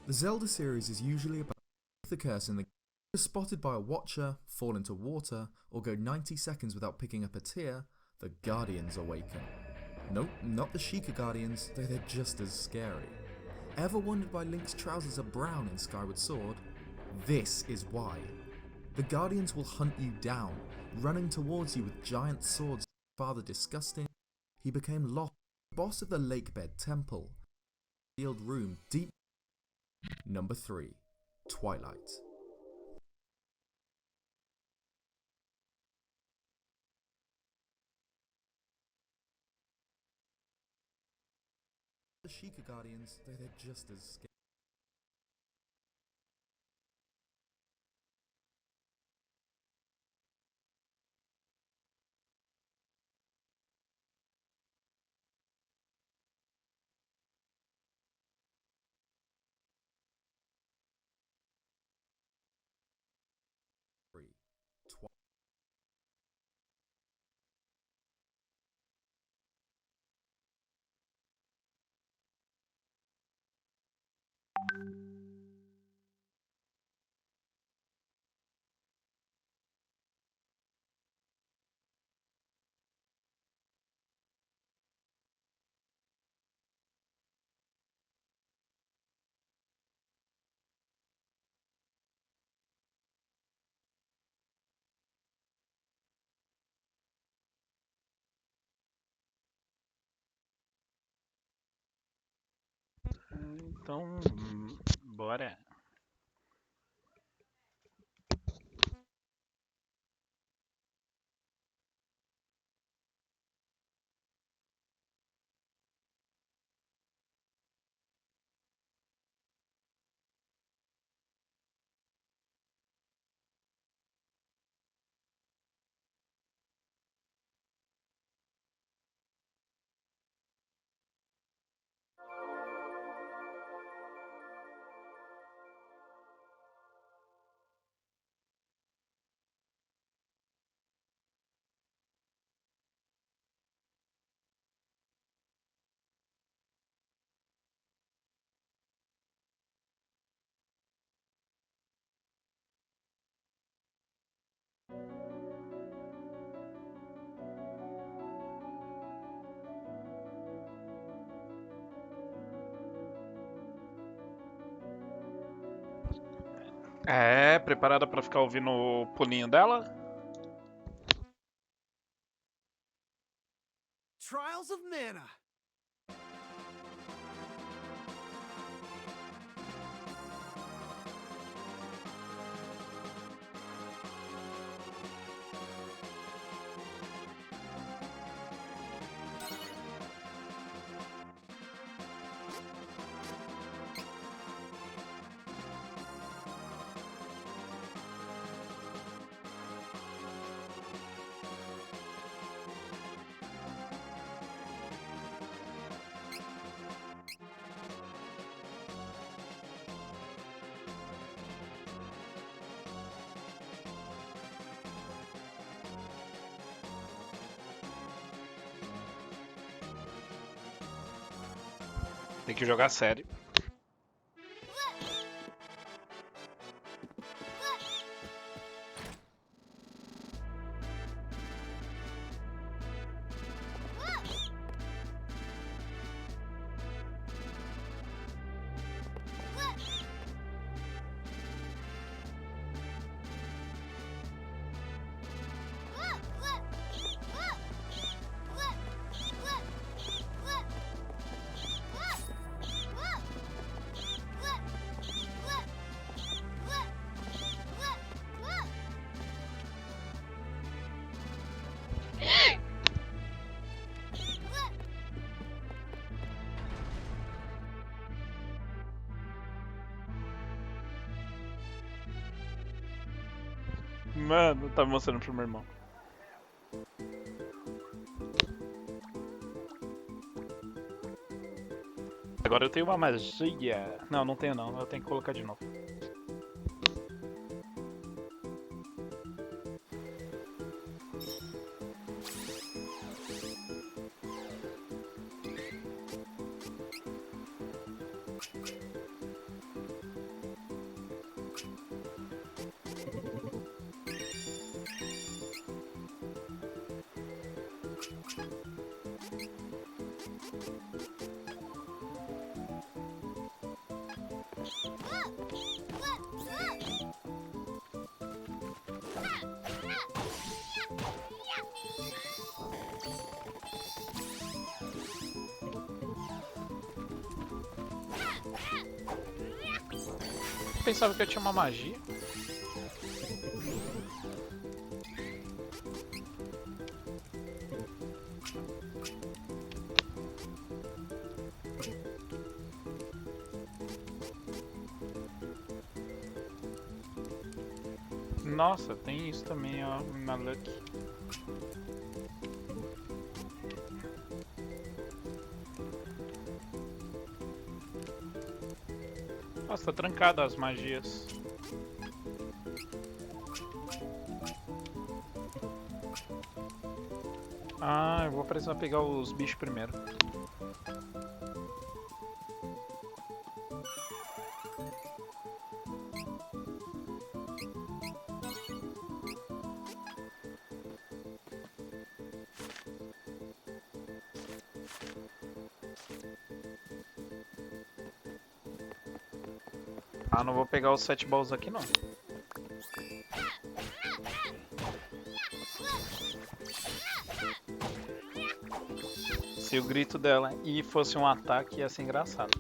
The Zelda series is usually about the curse in the game is spotted by a watcher, fall into water, or go 90 seconds without picking up a tear, the Guardians awaken. Nope, not the Sheikah Guardians, though they're just as scary. Ever wondered why Link's trousers are brown in Skyward Sword? This is why. The Guardians will hunt you down, running towards you with giant swords. Father disgusting, he became lost, boss of the Lakebed Temple, sealed room deep. Number 3. Twilight. The Sheikah Guardians, though they're just as scary. Então, bora. É, preparada pra ficar ouvindo o pulinho dela? Trials of Mana. Tem que jogar sério. Mano, tá mostrando pro meu irmão. Agora eu tenho uma magia. Não, não tenho não. Eu tenho que colocar de novo. Pensava que eu tinha uma magia. Nossa, tem isso também, ó, na Lucky. Nossa, tá trancado as magias. Ah, eu vou precisar pegar os bichos primeiro. Ah, não vou pegar os 7 balls aqui não. Se o grito dela e fosse um ataque, ia ser engraçado.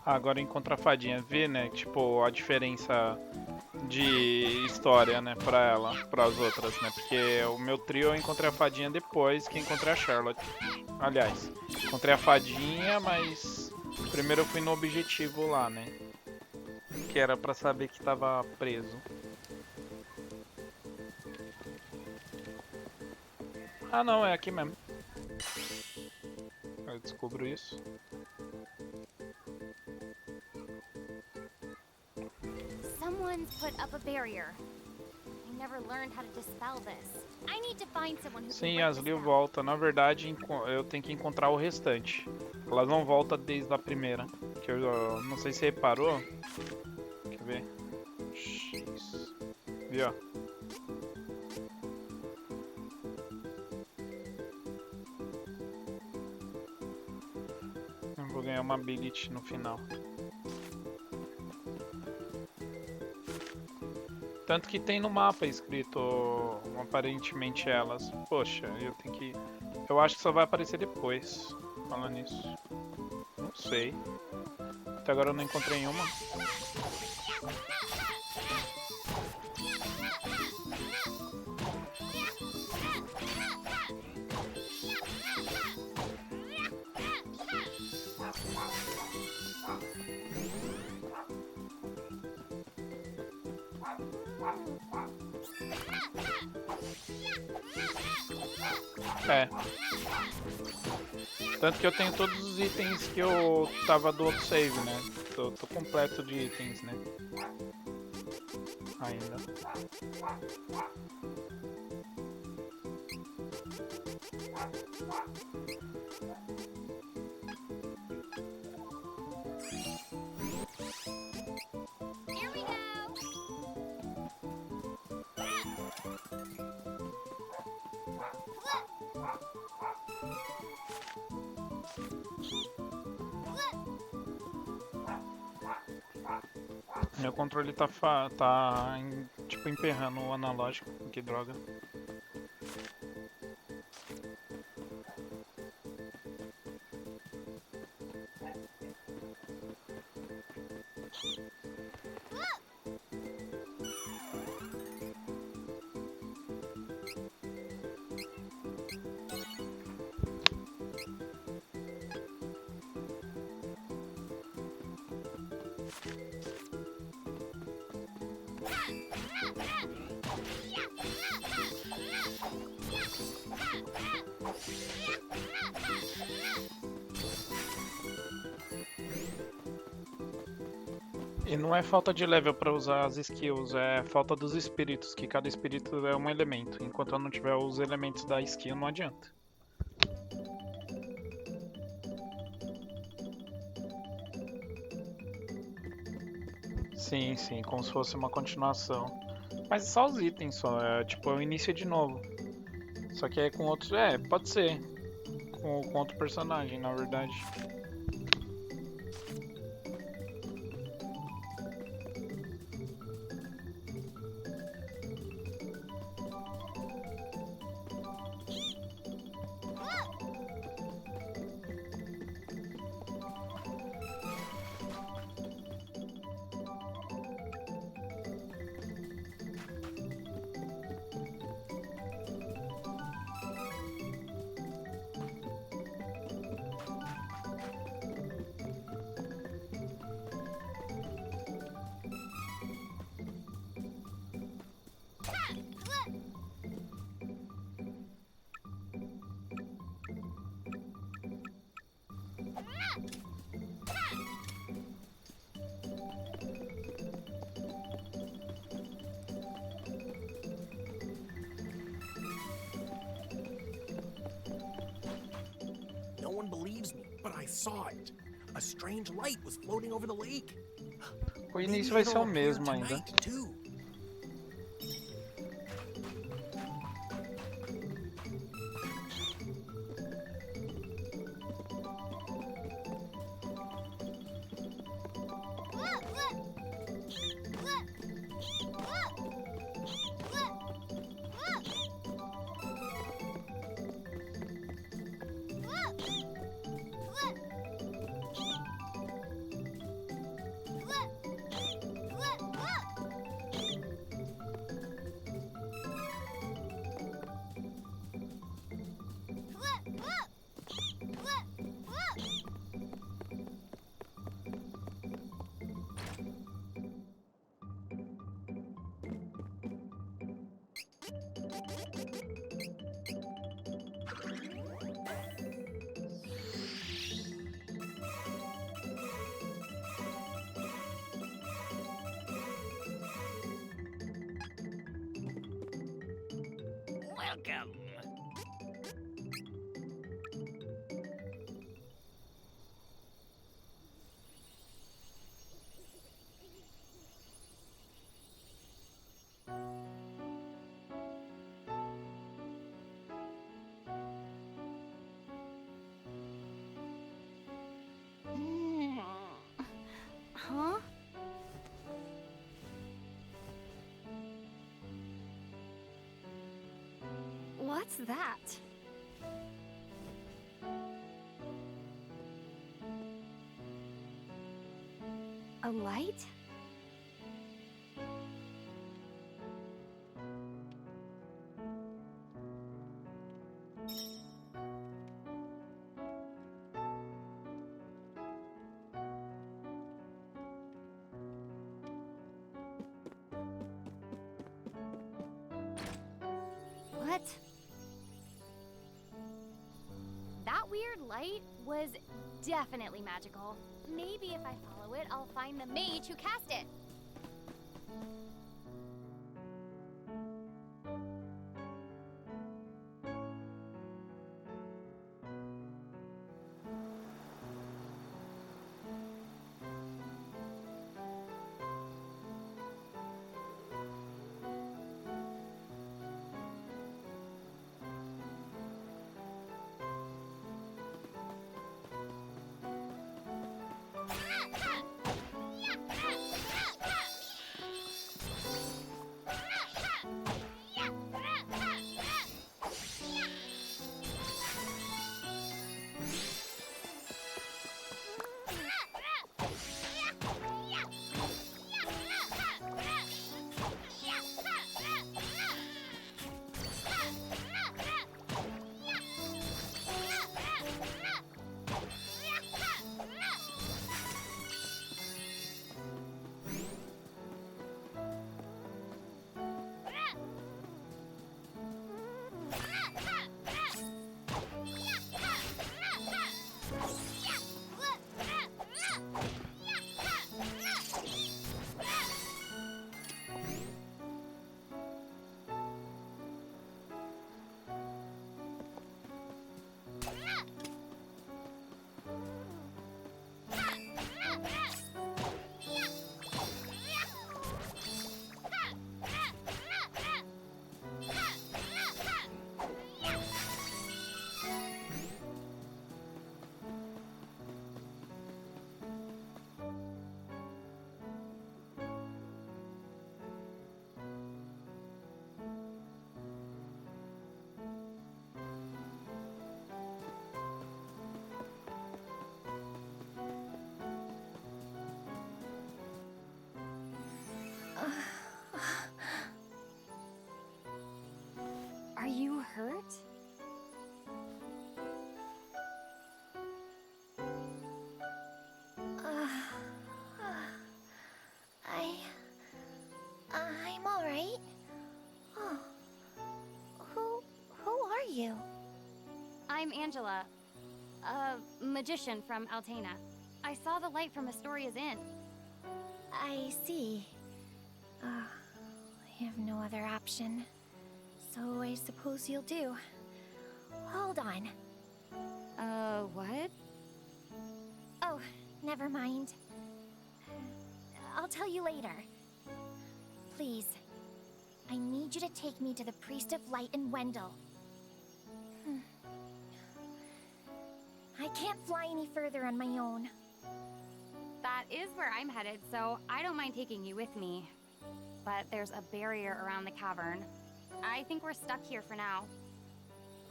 Agora encontra a fadinha, vê, né? Tipo, a diferença de história, né, pra ela, pras outras, né? Porque o meu trio eu encontrei a fadinha depois que encontrei a Charlotte. Aliás, encontrei a fadinha, mas primeiro eu fui no objetivo lá, né? Que era pra saber que tava preso. Ah não, é aqui mesmo. Eu descubro isso. Someone's put up a barrier. I never learned how to dispel this. I need to find someone who can Sim, break as this Lil down. volta. Na verdade, eu tenho que encontrar o restante. Elas não voltam desde a primeira. Que eu não sei se você reparou. Quer ver? X. Viu? Eu vou ganhar uma ability no final. Tanto que tem no mapa escrito aparentemente elas. Poxa, eu tenho que. Eu acho que só vai aparecer depois. Falando nisso. Não sei. Até agora eu não encontrei nenhuma. É. Tanto que eu tenho todos os itens que eu tava do outro save, né? Tô completo de itens, né? Ainda. Here we go. Meu controle tá, tipo emperrando o analógico. Que droga. E não é falta de level pra usar as skills, é falta dos espíritos, que cada espírito é um elemento. Enquanto eu não tiver os elementos da skill, não adianta. Sim, sim, como se fosse uma continuação. Mas é só os itens, só. É tipo, é o início de novo. Só que é com outros. É, pode ser. Com outro personagem, na verdade. No one believes me, but I saw it. A strange light was floating over the lake. O Maybe início vai ser it'll o appear mesmo ainda. tonight, too. Welcome. Huh? What's that? A light? What? That weird light was definitely magical. Maybe if I follow it, I'll find the mage who cast it. Are you hurt? I'm all right. Oh, who are you? I'm Angela, a magician from Altena. I saw the light from Astoria's Inn. I see. I have no other option. So I suppose you'll do. Hold on. What? Oh, never mind. I'll tell you later. Please, I need you to take me to the Priest of Light in Wendell. I can't fly any further on my own. That is where I'm headed, so I don't mind taking you with me. But there's a barrier around the cavern. I think we're stuck here for now.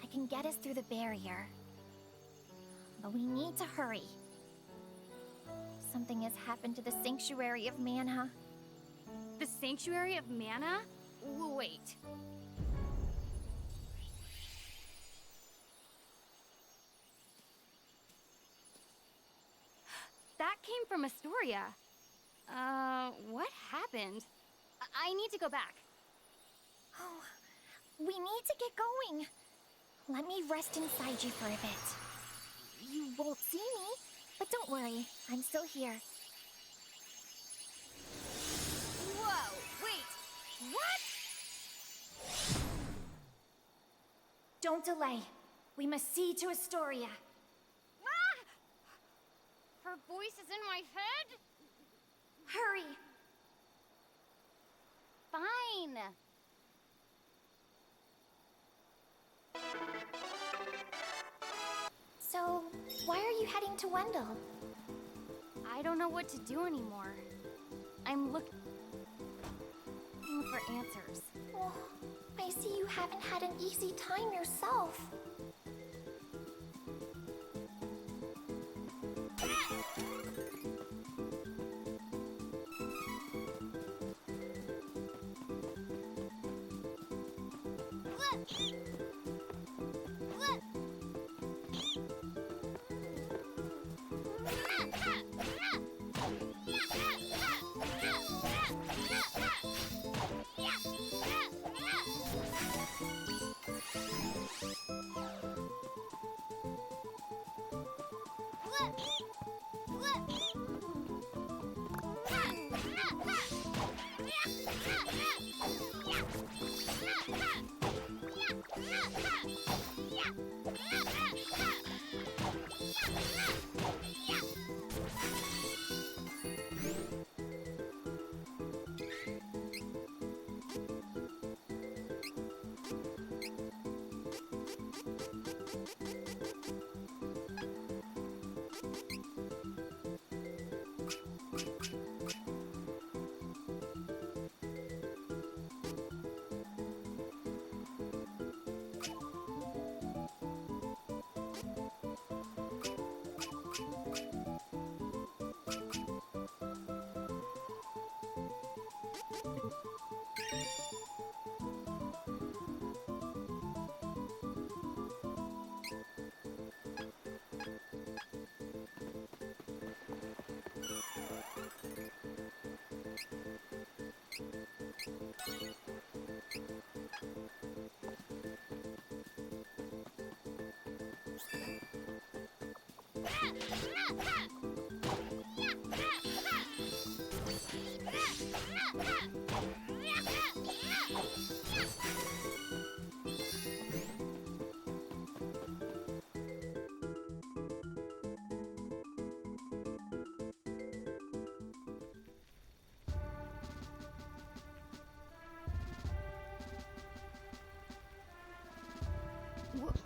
I can get us through the barrier. But we need to hurry. Something has happened to the Sanctuary of Mana. The Sanctuary of Mana? Wait. That came from Astoria. What happened? I need to go back. Oh, we need to get going. Let me rest inside you for a bit. You won't see me, but don't worry, I'm still here. Whoa, wait, what? Don't delay. We must see to Astoria. Ah! Her voice is in my head? Hurry! Fine. So, why are you heading to Wendell? I don't know what to do anymore. I'm looking for answers. Oh, I see you haven't had an easy time yourself.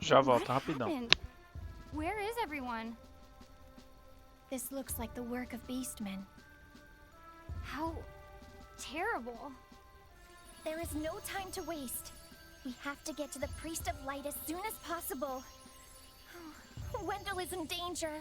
Já What volto rapidão. happened? Where is everyone? This looks like the work of Beastmen. How terrible. There is no time to waste. We have to get to the Priest of Light as soon as possible. Wendell is in danger.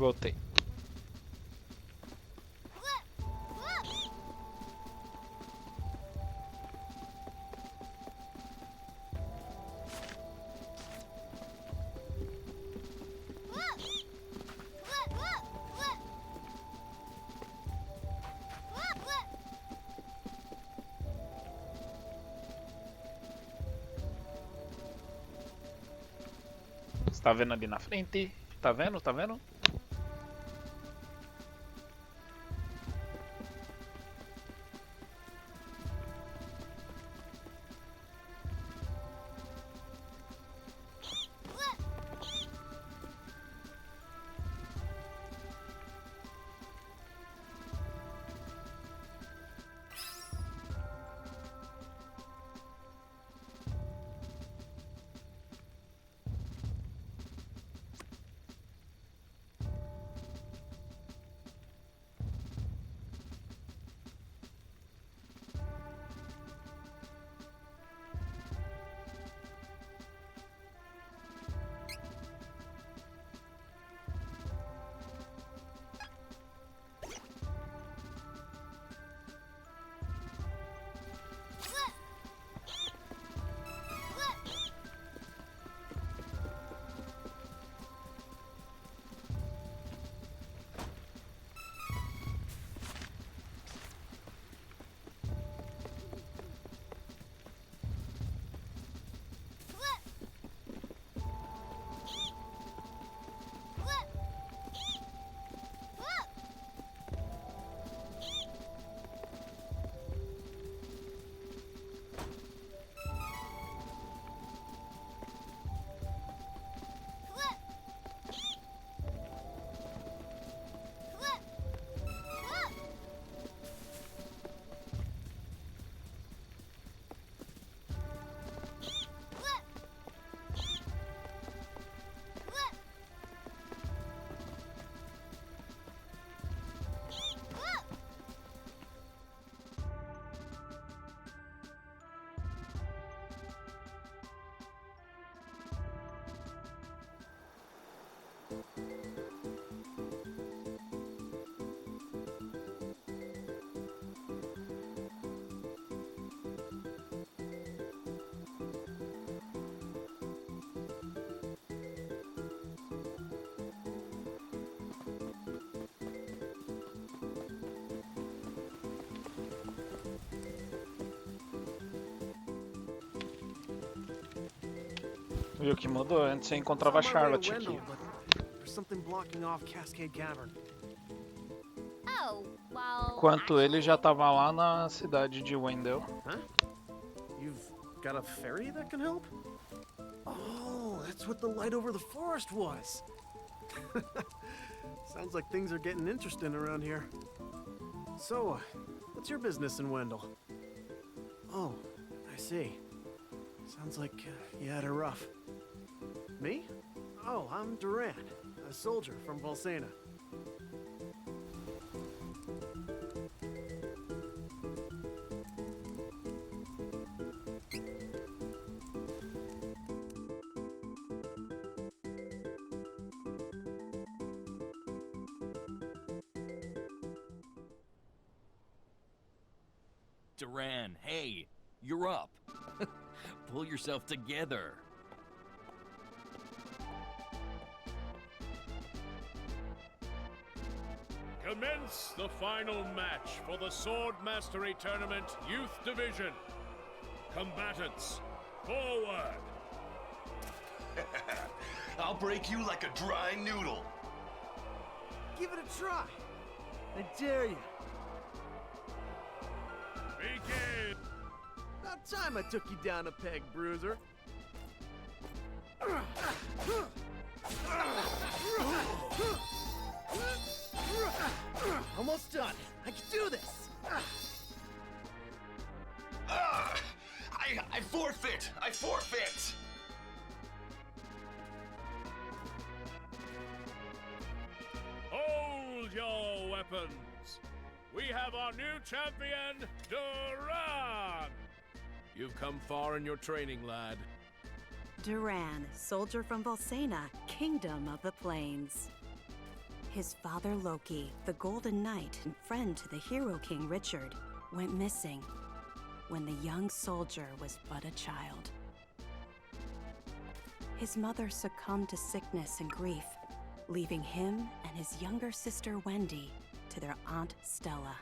Voltei. Você tá vendo ali na frente? Tá vendo? Tá vendo? Viu que mudou? Antes você encontrava a Charlotte aqui. There's something blocking off Cascade Cavern. Oh, well. Enquanto ele já tava lá na cidade de Wendell. Huh? You've got a ferry that can help? Oh, that's what the light over the forest was. Sounds like things are getting interesting around here. So, what's your business in Wendell? Oh, I see. Sounds like you had a rough. Me? Oh, I'm Duran, a soldier from Volsena. Duran, hey, you're up. Pull yourself together. Commence the final match for the Sword Mastery Tournament Youth Division. Combatants, forward! I'll break you like a dry noodle. Give it a try. I dare you. Begin! About time I took you down a peg, Bruiser. Almost done. I can do this. I forfeit! I forfeit! Hold your weapons! We have our new champion, Duran! You've come far in your training, lad. Duran, soldier from Volsena, Kingdom of the Plains. His father Loki, the Golden Knight and friend to the Hero King Richard, went missing when the young soldier was but a child. His mother succumbed to sickness and grief, leaving him and his younger sister Wendy to their Aunt Stella.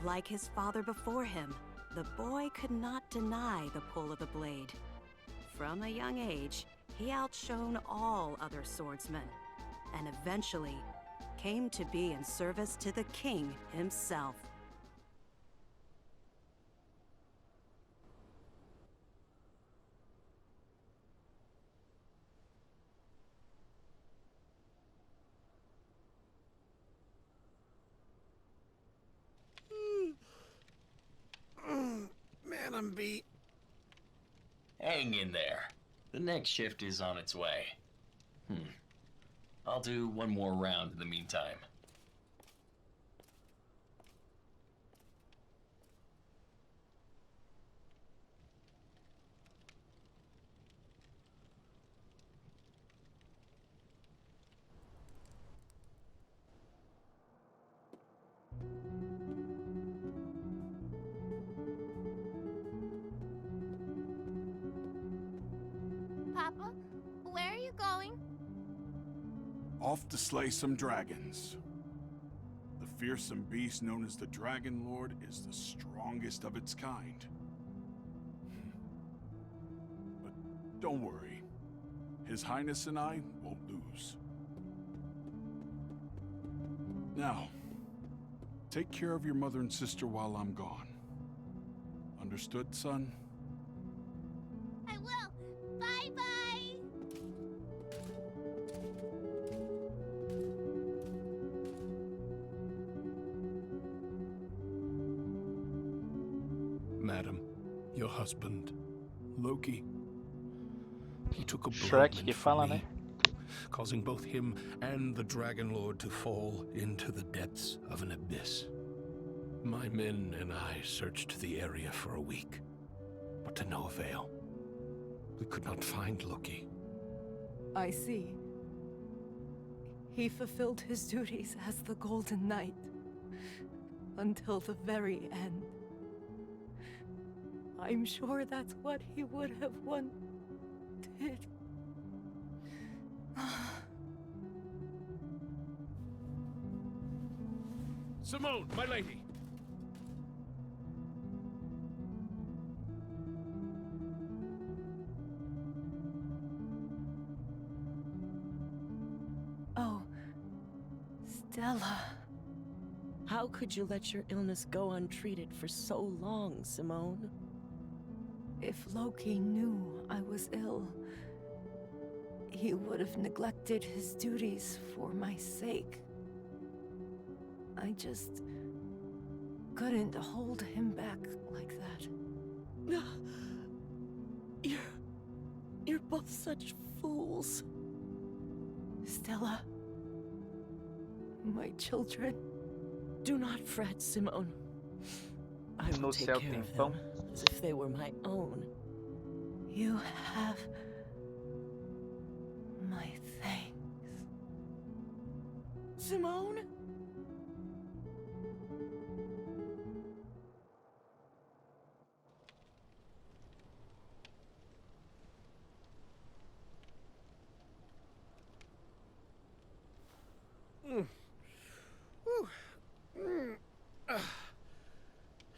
Like his father before him, the boy could not deny the pull of the blade. From a young age, he outshone all other swordsmen, and eventually came to be in service to the king himself. Man, I'm beat. Hang in there. The next shift is on its way. I'll do one more round in the meantime. Papa, where are you going? Off to slay some dragons. The fearsome beast known as the Dragon Lord is the strongest of its kind. But don't worry. His Highness and I won't lose. Now, take care of your mother and sister while I'm gone. Understood, son? I will. Bye-bye. Madam, your husband, Loki. He took a Shrek blow que from fala, me, né? causing both him and the Dragon Lord to fall into the depths of an abyss. My men and I searched the area for a week, but to no avail. We could not find Loki. I see. He fulfilled his duties as the Golden Knight until the very end. I'm sure that's what he would have wanted. Simone, my lady! Oh, Stella. How could you let your illness go untreated for so long, Simone? If Loki knew I was ill, he would have neglected his duties for my sake. I just couldn't hold him back like that. You're both such fools. Stella, my children. Do not fret, Simone. I No will take céu care tem of pão. them as if they were my own. You have my thanks. Simone?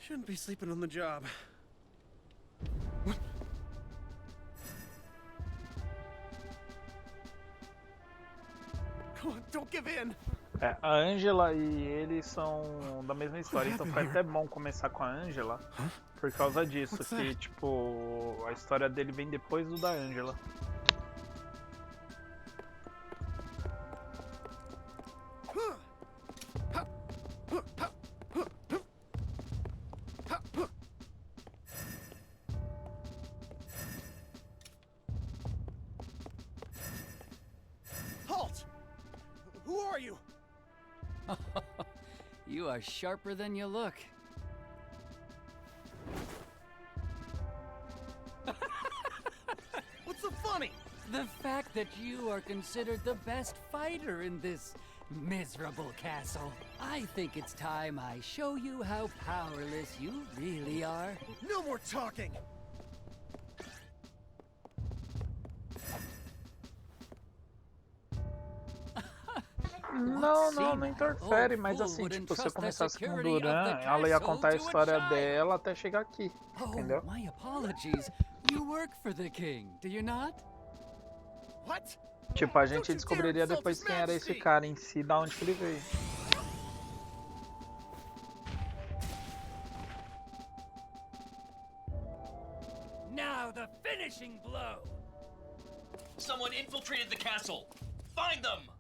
Shouldn't be sleeping on the job. Come on, don't give in. É, a Angela e ele são da mesma história, então foi até bom começar com a Angela por causa disso, que tipo, a história dele vem depois do da Angela. Halt! Who are you? You are sharper than you look. What's so funny? The fact that you are considered the best fighter in this miserable castle. I think it's time I show you how powerless you really are. No more talking! Não interfere, mas assim, tipo, se eu começasse com o Duran, ela ia contar a história dela até chegar aqui, entendeu? My apologies. You work for the king, do you not? What? Tipo, a gente descobriria depois quem era esse cara em si, da onde que ele veio. Now the finishing blow. Someone infiltrated the castle. Find them!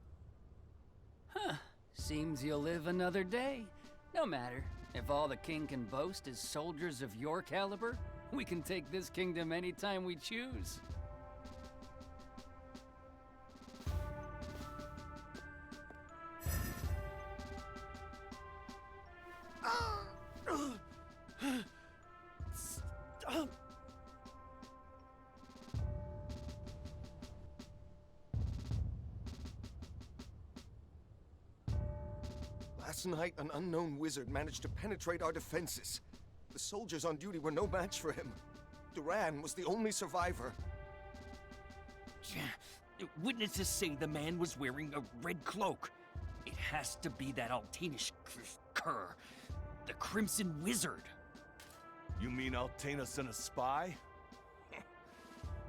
Huh. Seems you'll live another day. No matter. If all the king can boast is soldiers of your caliber, we can take this kingdom anytime we choose. Stop. Last night, an unknown wizard managed to penetrate our defenses. The soldiers on duty were no match for him. Duran was the only survivor. Witnesses say the man was wearing a red cloak. It has to be that Altanish cur, the Crimson Wizard. You mean Altena sent a spy?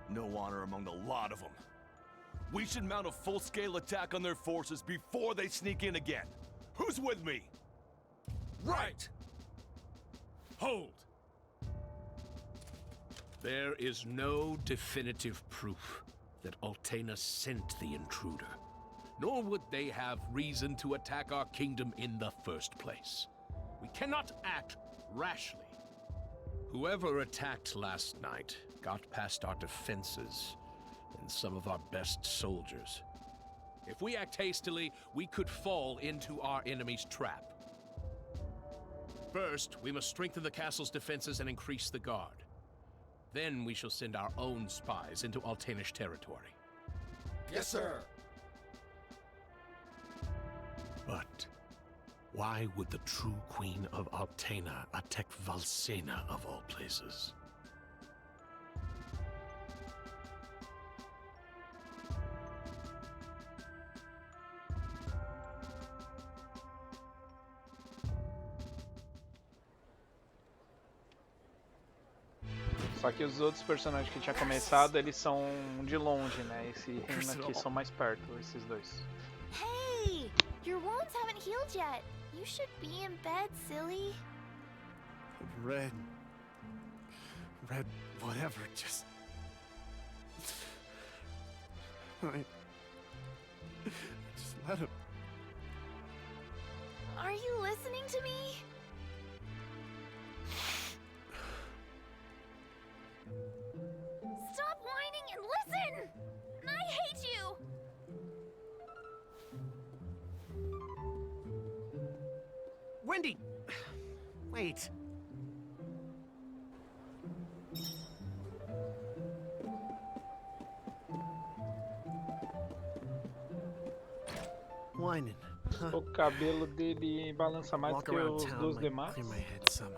No honor among the lot of them. We should mount a full-scale attack on their forces before they sneak in again. Who's with me? Right! Hold! There is no definitive proof that Altena sent the intruder, nor would they have reason to attack our kingdom in the first place. We cannot act rashly. Whoever attacked last night got past our defenses and some of our best soldiers. If we act hastily, we could fall into our enemy's trap. First, we must strengthen the castle's defenses and increase the guard. Then we shall send our own spies into Altanish territory. Yes, sir. But why would the true queen of Altena attack Valsena of all places? Só que os outros personagens que tinha começado, eles são de longe, né? Esse reino aqui são mais perto, esses dois. Hey! Your wounds haven't healed yet. You should be in bed, silly. Red, whatever, just let him. Are you listening to me? Stop whining and listen! I hate you! Wendy! Wait. Whining. Huh? O cabelo dele balança mais Walk que around os town, dos might demais. clear my head some.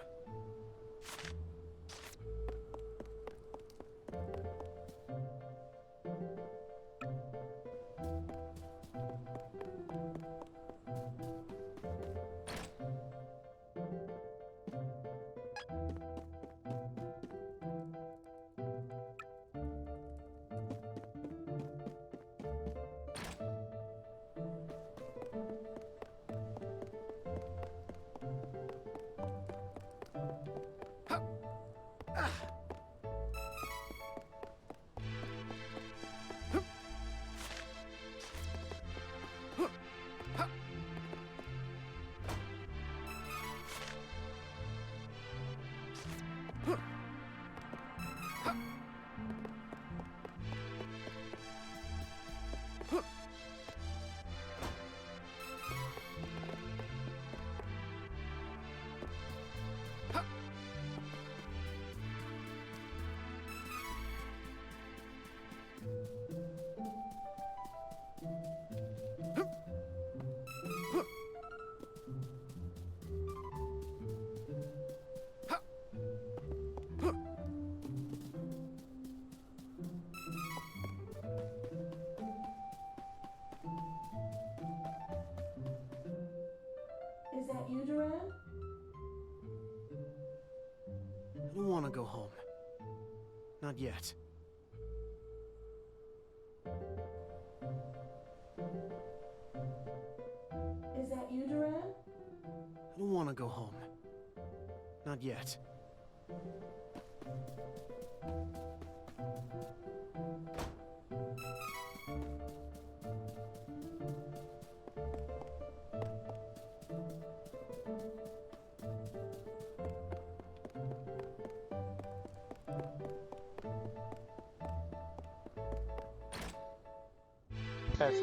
that you, Duran? I don't want to go home. Not yet. Is that you, Duran? I don't want to go home. Not yet.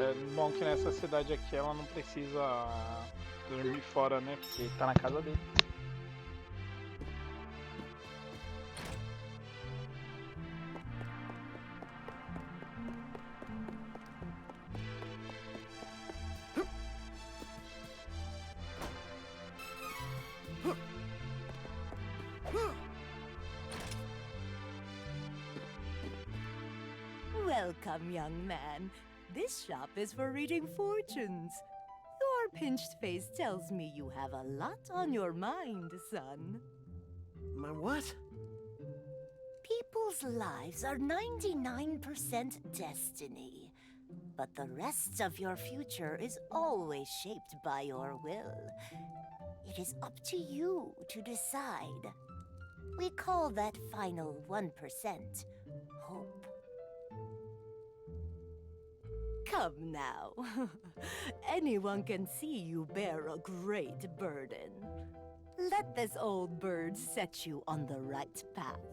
É bom que nessa cidade aqui ela não precisa dormir fora, né? Porque tá na casa dele. Welcome, young man. This shop is for reading fortunes. Your pinched face tells me you have a lot on your mind, son. My what? People's lives are 99% destiny, but the rest of your future is always shaped by your will. It is up to you to decide. We call that final 1% hope. Come now. Anyone can see you bear a great burden. Let this old bird set you on the right path.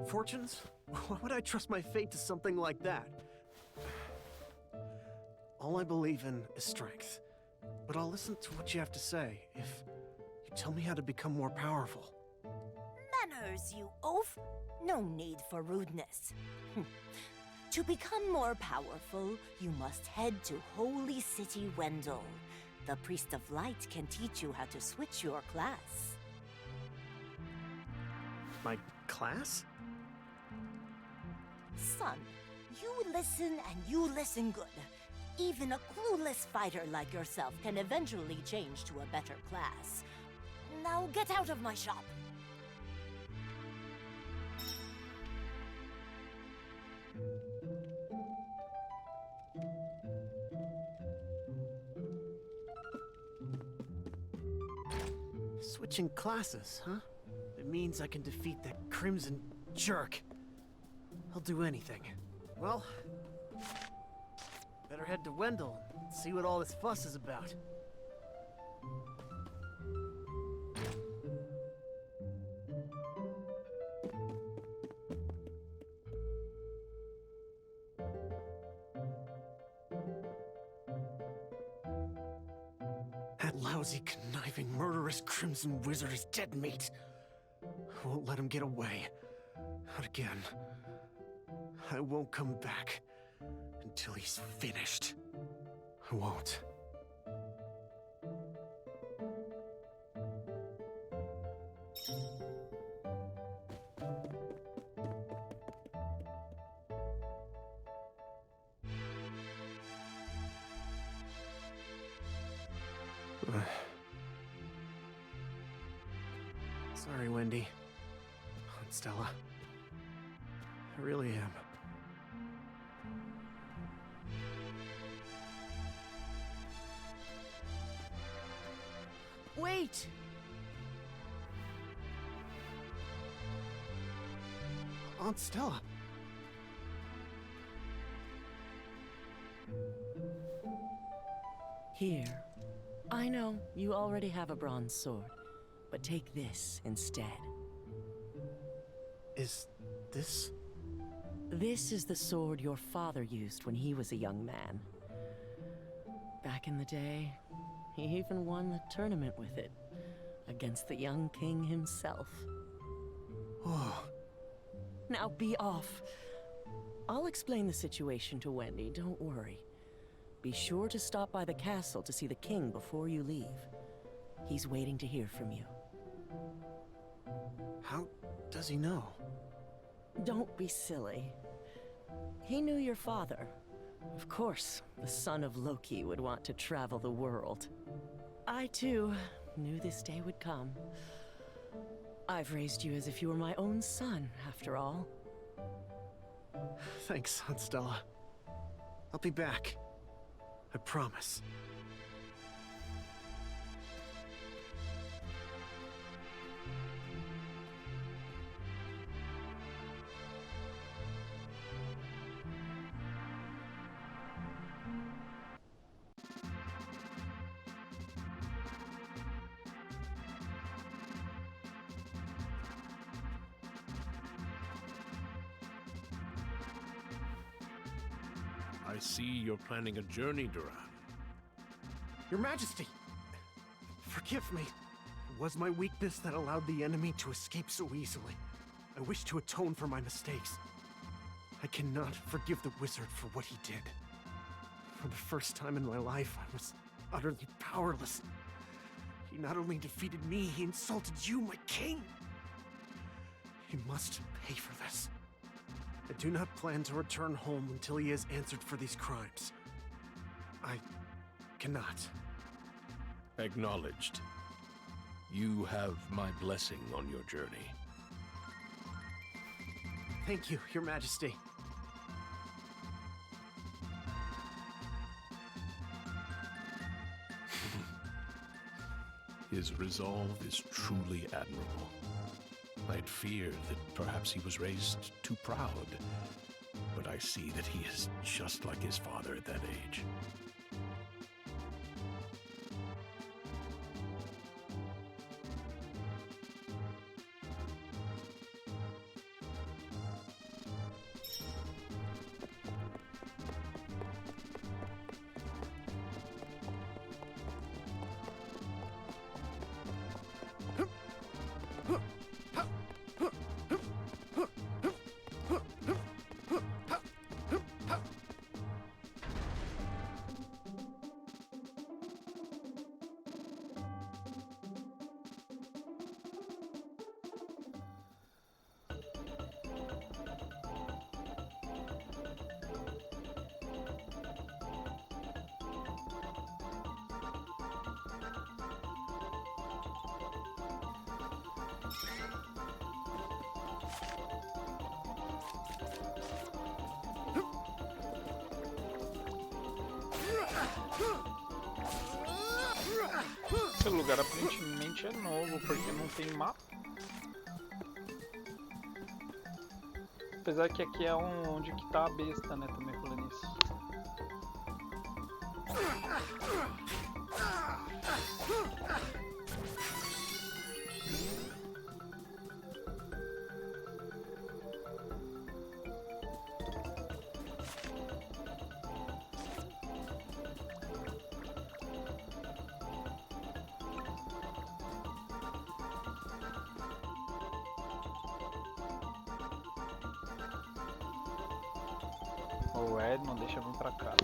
Fortunes? Why would I trust my fate to something like that? All I believe in is strength. But I'll listen to what you have to say if you tell me how to become more powerful. Manners, you oaf! No need for rudeness. To become more powerful, you must head to Holy City Wendell. The Priest of Light can teach you how to switch your class. My class? Son, you listen and you listen good. Even a clueless fighter like yourself can eventually change to a better class. Now get out of my shop. Switching classes, huh? It means I can defeat that Crimson jerk. I'll do anything. Well, better head to Wendell and see what all this fuss is about. That lousy, conniving, murderous Crimson Wizard is dead meat. I won't let him get away. Not again. I won't come back until he's finished. I won't. Sorry, Wendy. And Stella. I really am. Wait! Aunt Stella. Here. I know you already have a bronze sword, but take this instead. Is this? This is the sword your father used when he was a young man. Back in the day, he even won the tournament with it, against the young king himself. Oh. Now be off. I'll explain the situation to Wendy, don't worry. Be sure to stop by the castle to see the king before you leave. He's waiting to hear from you. How does he know? Don't be silly. He knew your father. Of course, the son of Loki would want to travel the world. I, too, knew this day would come. I've raised you as if you were my own son, after all. Thanks, Aunt Stella. I'll be back. I promise. I see you're planning a journey, Duran. Your Majesty! Forgive me. It was my weakness that allowed the enemy to escape so easily. I wish to atone for my mistakes. I cannot forgive the wizard for what he did. For the first time in my life, I was utterly powerless. He not only defeated me, he insulted you, my king! He must pay for this. I do not plan to return home until he has answered for these crimes. I cannot. Acknowledged. You have my blessing on your journey. Thank you, Your Majesty. His resolve is truly admirable. I'd feared that perhaps he was raised too proud, but I see that he is just like his father at that age. Esse lugar aparentemente é novo, porque não tem mapa. Apesar que aqui é onde que tá a besta, né, também falando isso. O Ed não deixa vir pra cá.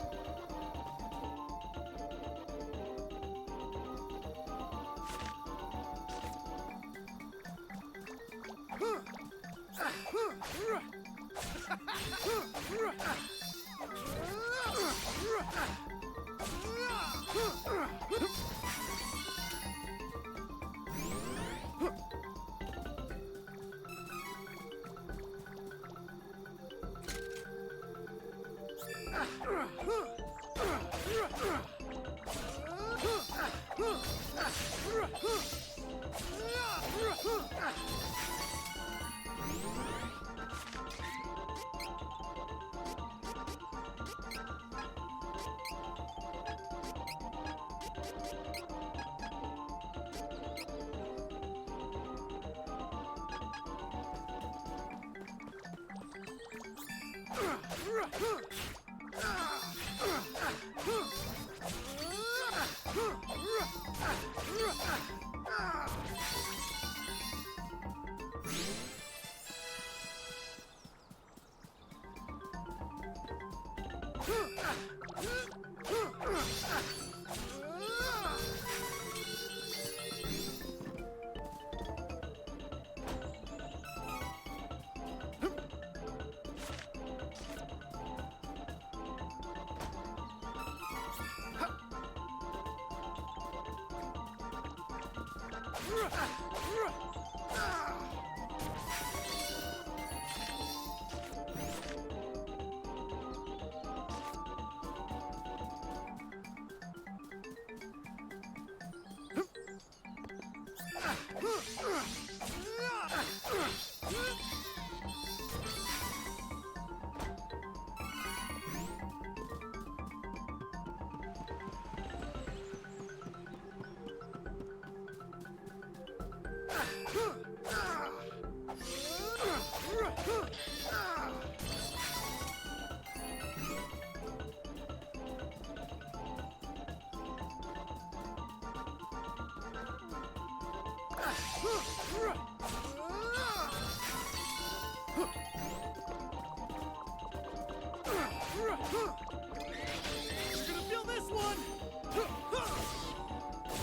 You're gonna feel this one!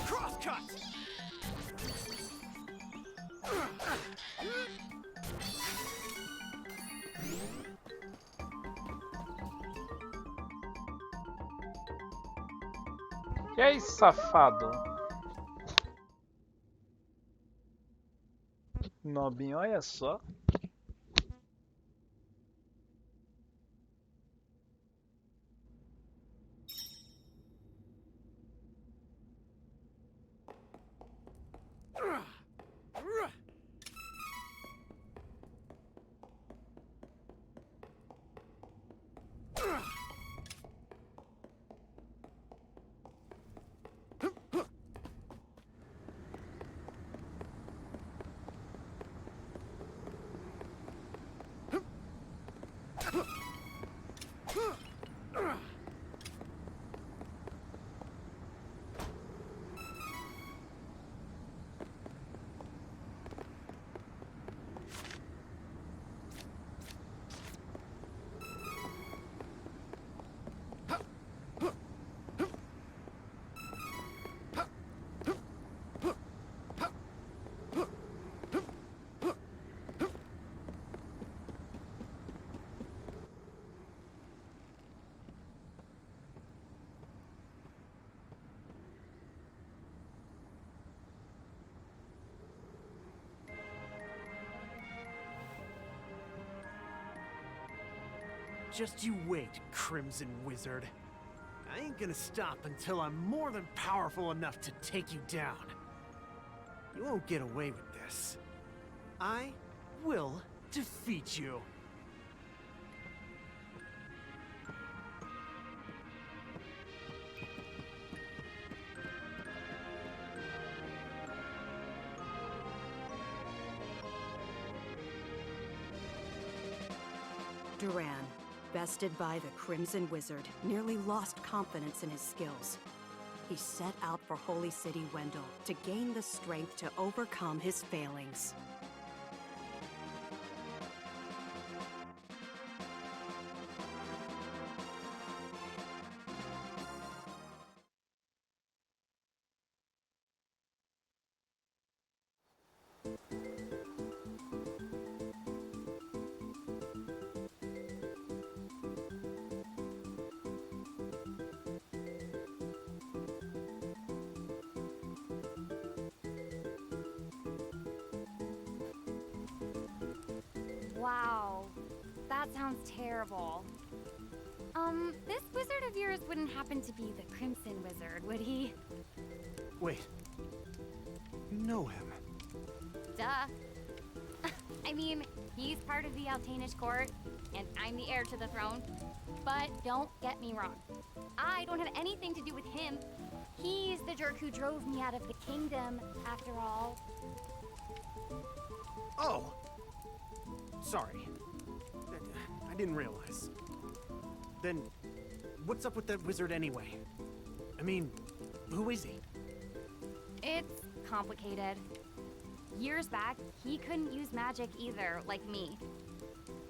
Crosscut! E aí, safado? Nobinho, olha só. Just you wait, Crimson Wizard. I ain't gonna stop until I'm more than powerful enough to take you down. You won't get away with this. I will defeat you. Duran, bested by the Crimson Wizard, nearly lost confidence in his skills. He set out for Holy City Wendell to gain the strength to overcome his failings. Wow, that sounds terrible. This wizard of yours wouldn't happen to be the Crimson Wizard, would he? Wait. You know him. Duh. I mean, he's part of the Altanish court, and I'm the heir to the throne. But don't get me wrong. I don't have anything to do with him. He's the jerk who drove me out of the kingdom, after all. Oh! Sorry. I didn't realize. Then, what's up with that wizard anyway? I mean, who is he? It's complicated. Years back, he couldn't use magic either, like me.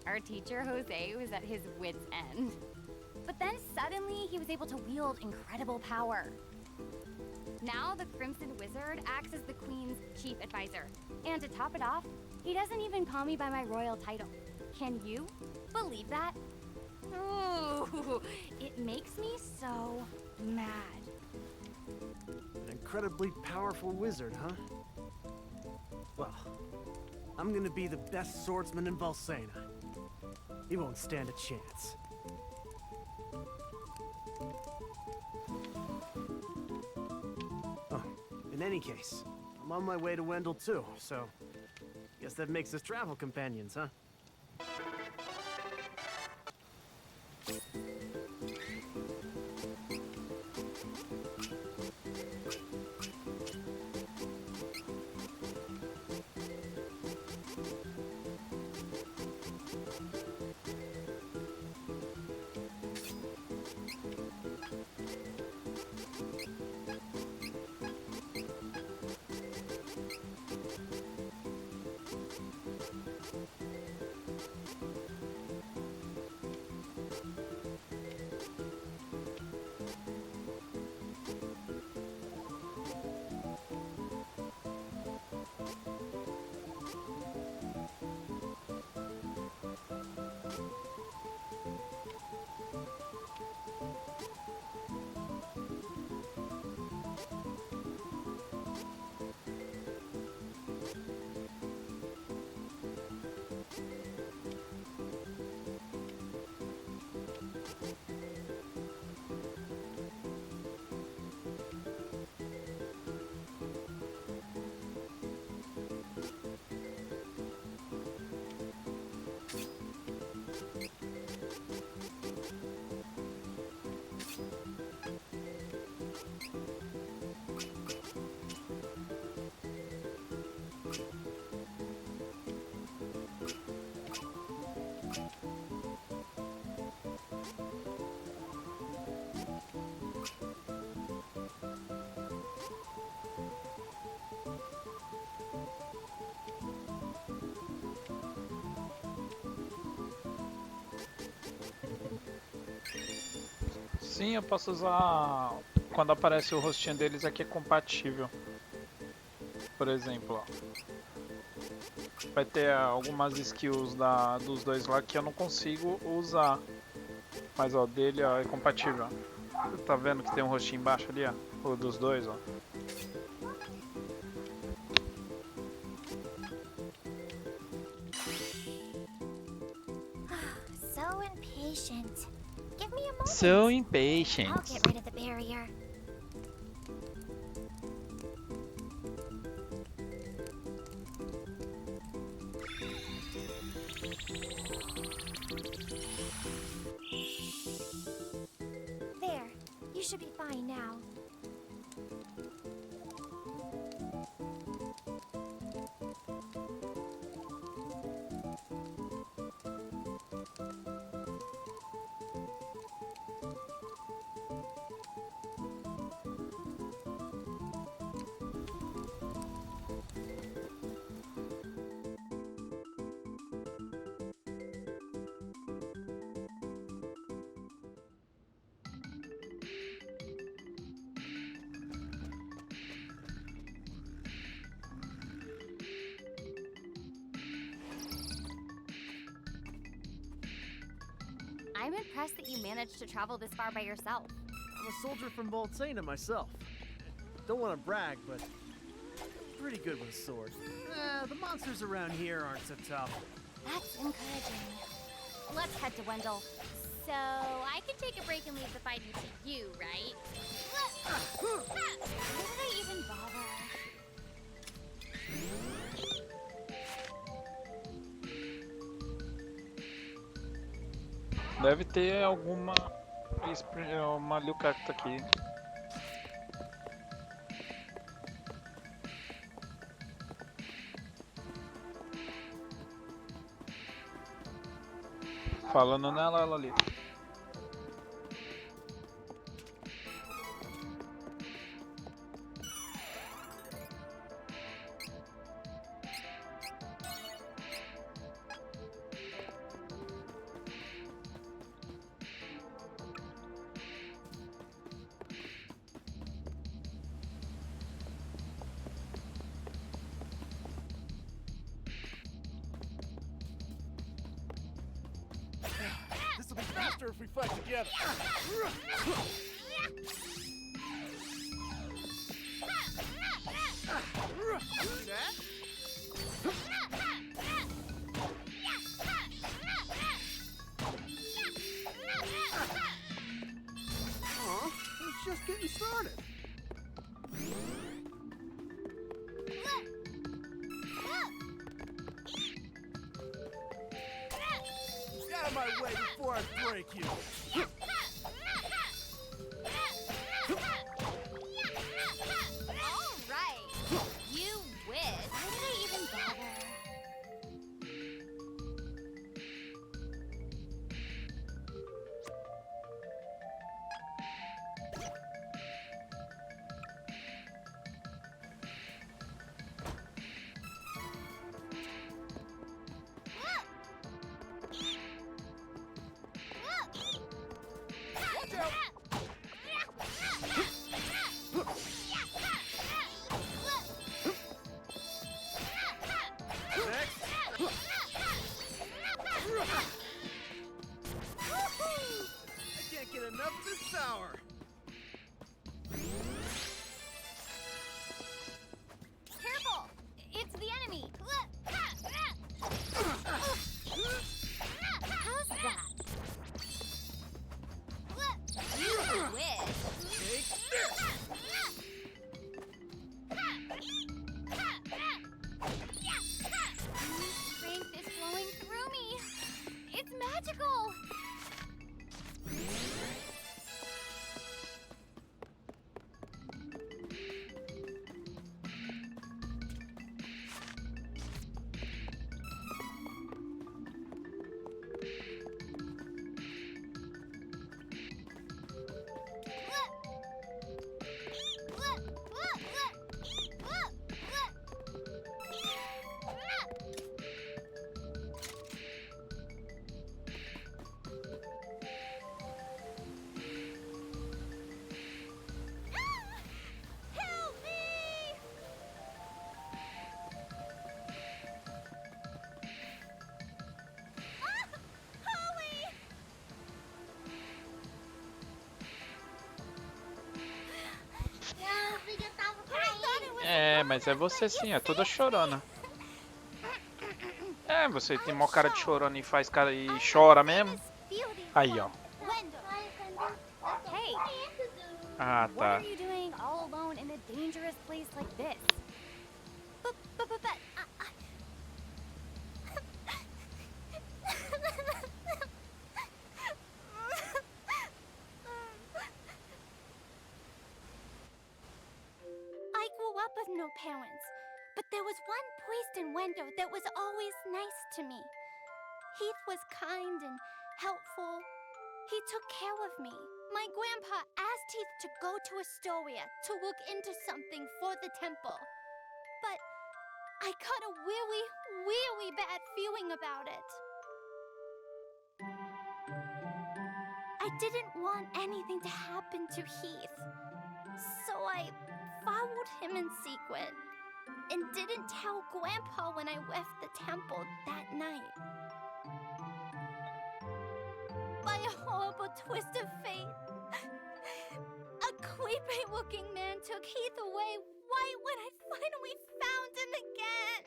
Our teacher, Jose, was at his wit's end. But then suddenly, he was able to wield incredible power. Now, the Crimson Wizard acts as the Queen's chief advisor. And to top it off, he doesn't even call me by my royal title. Can you believe that? Ooh, it makes me so mad. An incredibly powerful wizard, huh? Well, I'm gonna be the best swordsman in Valsena. He won't stand a chance. Oh, in any case, I'm on my way to Wendell too, so guess that makes us travel companions, huh? Sim, eu posso usar. Quando aparece o rostinho deles aqui é compatível. Por exemplo, ó. Vai ter algumas skills dos dois lá que eu não consigo usar. Mas ó, dele ó, é compatível. Tá vendo que tem um rostinho embaixo ali, ó? O dos dois, ó. So impatient. Give me a moment. So impatient. I'll get rid of the barrier. There. You should be fine now. I'm impressed that you managed to travel this far by yourself. I'm a soldier from Valsena myself. Don't want to brag, but I'm pretty good with a sword. The monsters around here aren't so tough. That's encouraging. Let's head to Wendell. So, I can take a break and leave the fighting to you, right? Why did I even bother? Deve ter alguma uma Liu Cacta aqui. Falando nela, ela ali. This'll be faster if we fight together. started. Get out of my way before I break you. All right. You win. Why did I even bother? Watch out! I can't get enough of this sour. Careful! It's the enemy! How's that? You win! Take this! Strength is flowing through me! It's magical! Help me! Holly! É, mas é você sim, é toda chorona. É, você tem mó cara de chorona e faz cara e chora mesmo. Aí, ó. Hey! Ah, What tá. are you doing all alone in a dangerous place like this? But I grew up with no parents, but there was one priest in Wendo that was always nice to me. Heath was kind and helpful. He took care of me. My grandpa asked Heath to go to Astoria to look into something for the temple. But I got a really, really bad feeling about it. I didn't want anything to happen to Heath. So I followed him in secret and didn't tell Grandpa when I left the temple that night. By a horrible twist of fate, a creepy-looking man took Heath away right when I finally found him again.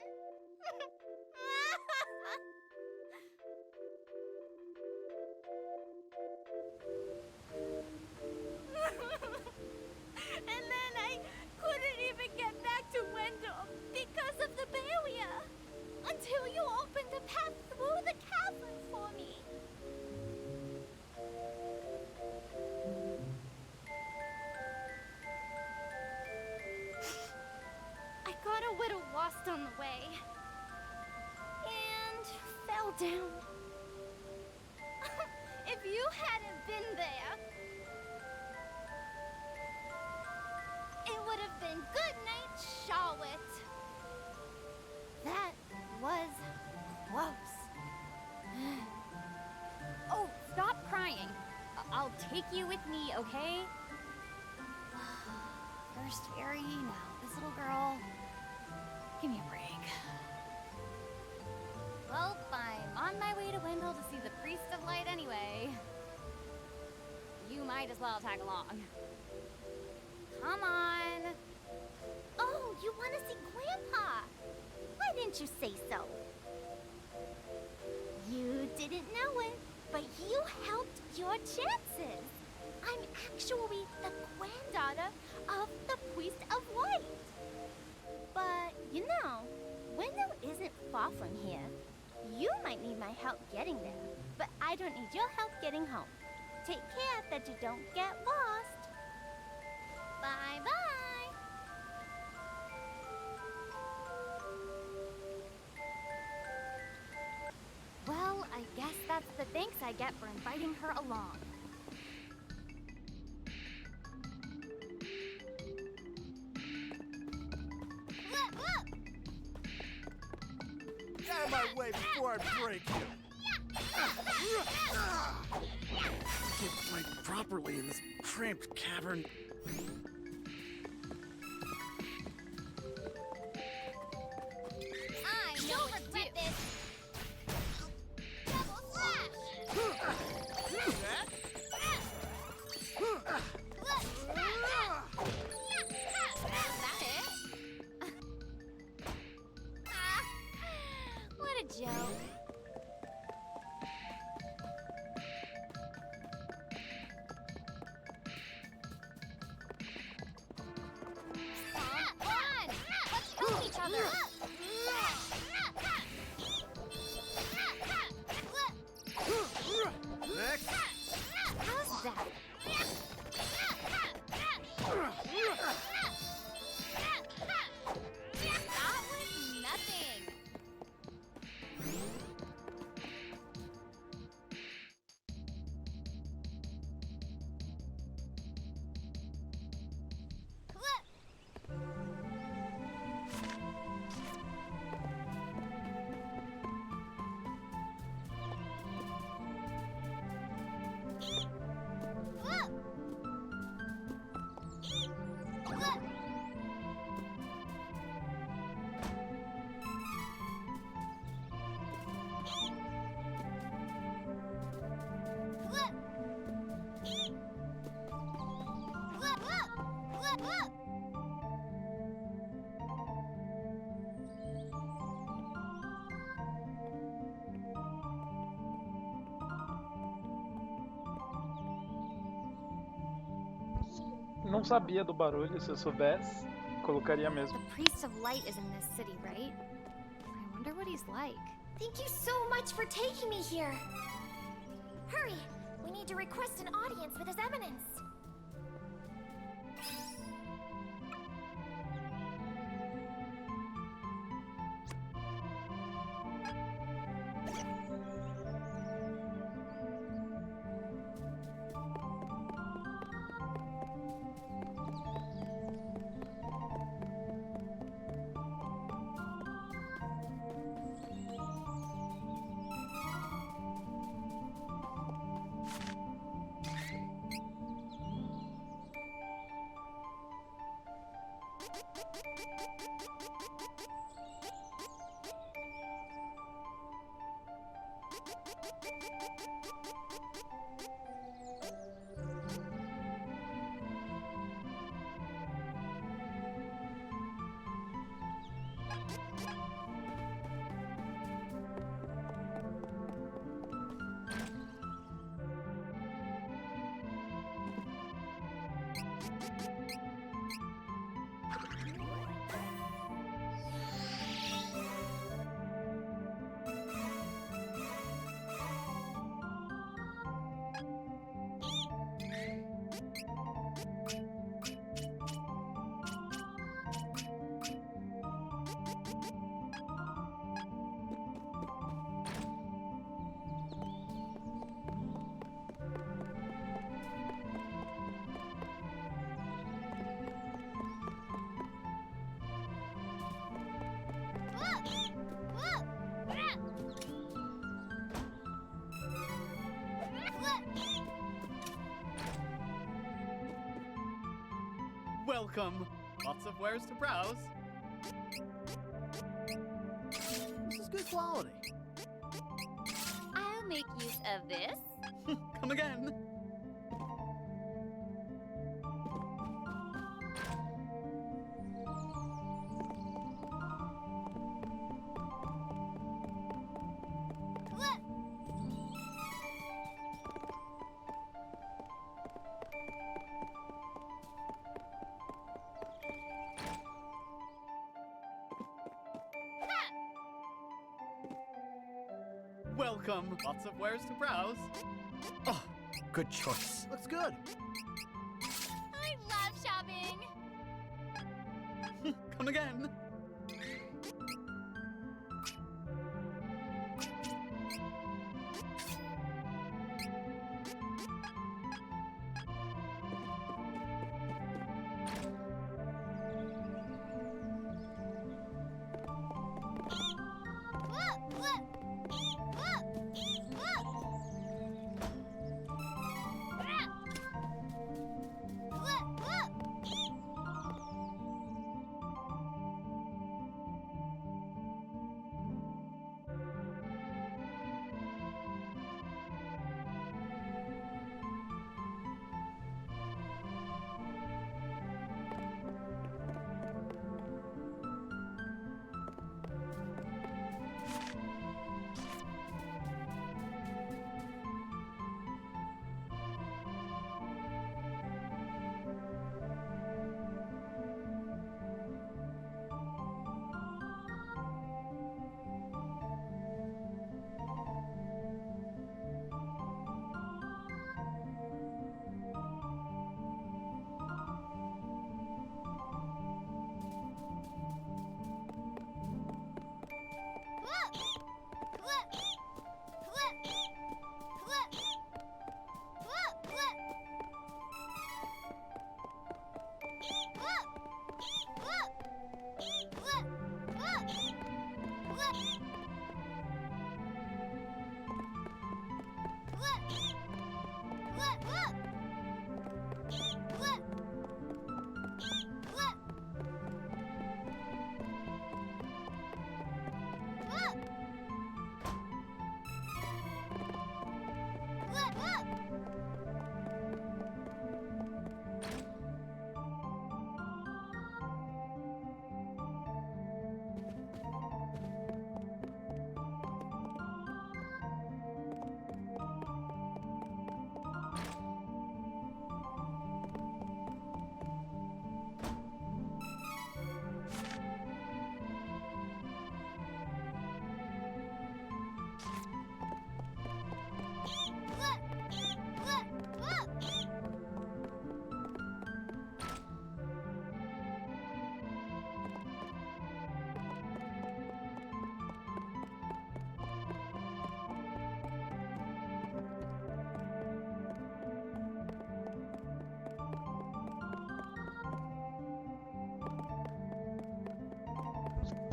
And then I couldn't even get back to Wendell because of the barrier until you opened a path through the cavern for me. I got a little lost on the way and fell down. If you hadn't been there, it would have been good night, Charlotte. That was close. oh, stop crying. I'll take you with me, okay? First fairy, now this little girl. Give me a break. Well, I'm on my way to Wendell to see the Priest of Light anyway. You might as well tag along. Come on. Oh, you want to see Grandpa? Why didn't you say so? You didn't know it, but you helped your chances. I'm actually the granddaughter of the Priest of Light. But, you know, Wendell isn't far from here. You might need my help getting there, but I don't need your help getting home. Take care that you don't get lost. Bye-bye. Well, I guess that's the thanks I get for inviting her along. Get out of my way before I break you! I can't fight properly in this cramped cavern. I know what to do. Double What a joke. Come on! Let's help each other! Next! How's that? That was nothing. Não sabia do barulho, se eu soubesse, colocaria mesmo. The Priest of Light is in this city, right? I wonder what he's like. Thank you so much for taking me here. Hurry! We need to request an audience with His Eminence. Welcome. Lots of wares to browse. This is good quality. I'll make use of this. Come again. Welcome. Lots of wares to browse. Oh, good choice. Looks good. I love shopping. Come again.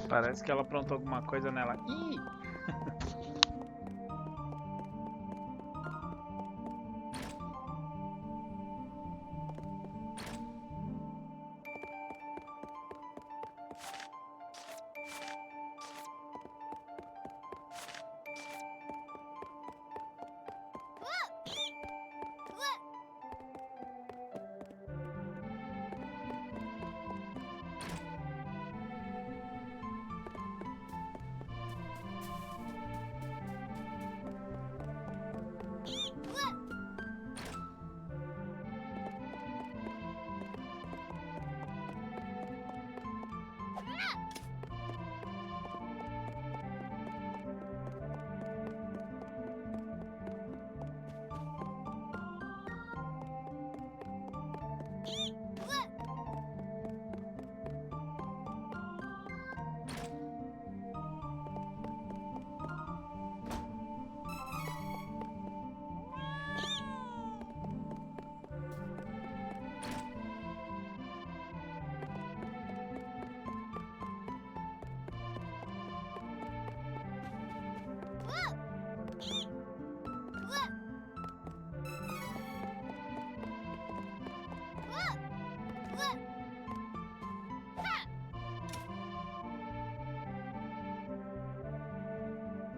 Parece que ela aprontou alguma coisa nela. Ih!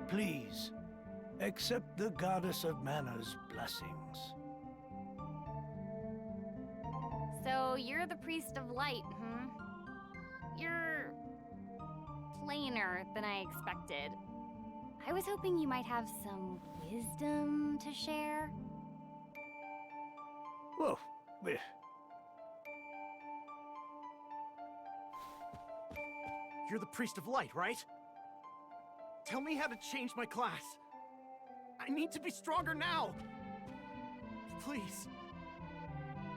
Please, accept the Goddess of Mana's blessings. So you're the Priest of Light, hmm? You're plainer than I expected. I was hoping you might have some wisdom to share. Whoa. You're the Priest of Light, right? Tell me how to change my class. I need to be stronger now! Please.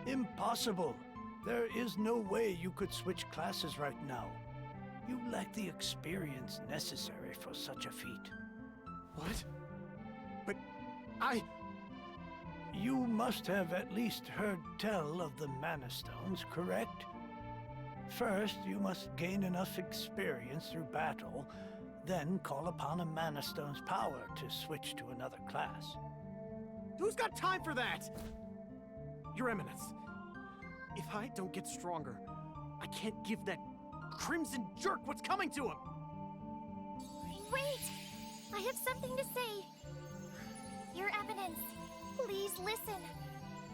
Impossible. There is no way you could switch classes right now. You lack the experience necessary for such a feat. What? But You must have at least heard tell of the Mana Stones, correct? First, you must gain enough experience through battle, then call upon a Mana Stone's power to switch to another class. Who's got time for that? Your Eminence, if I don't get stronger, I can't give that crimson jerk what's coming to him! Wait! I have something to say. Your Eminence, please listen.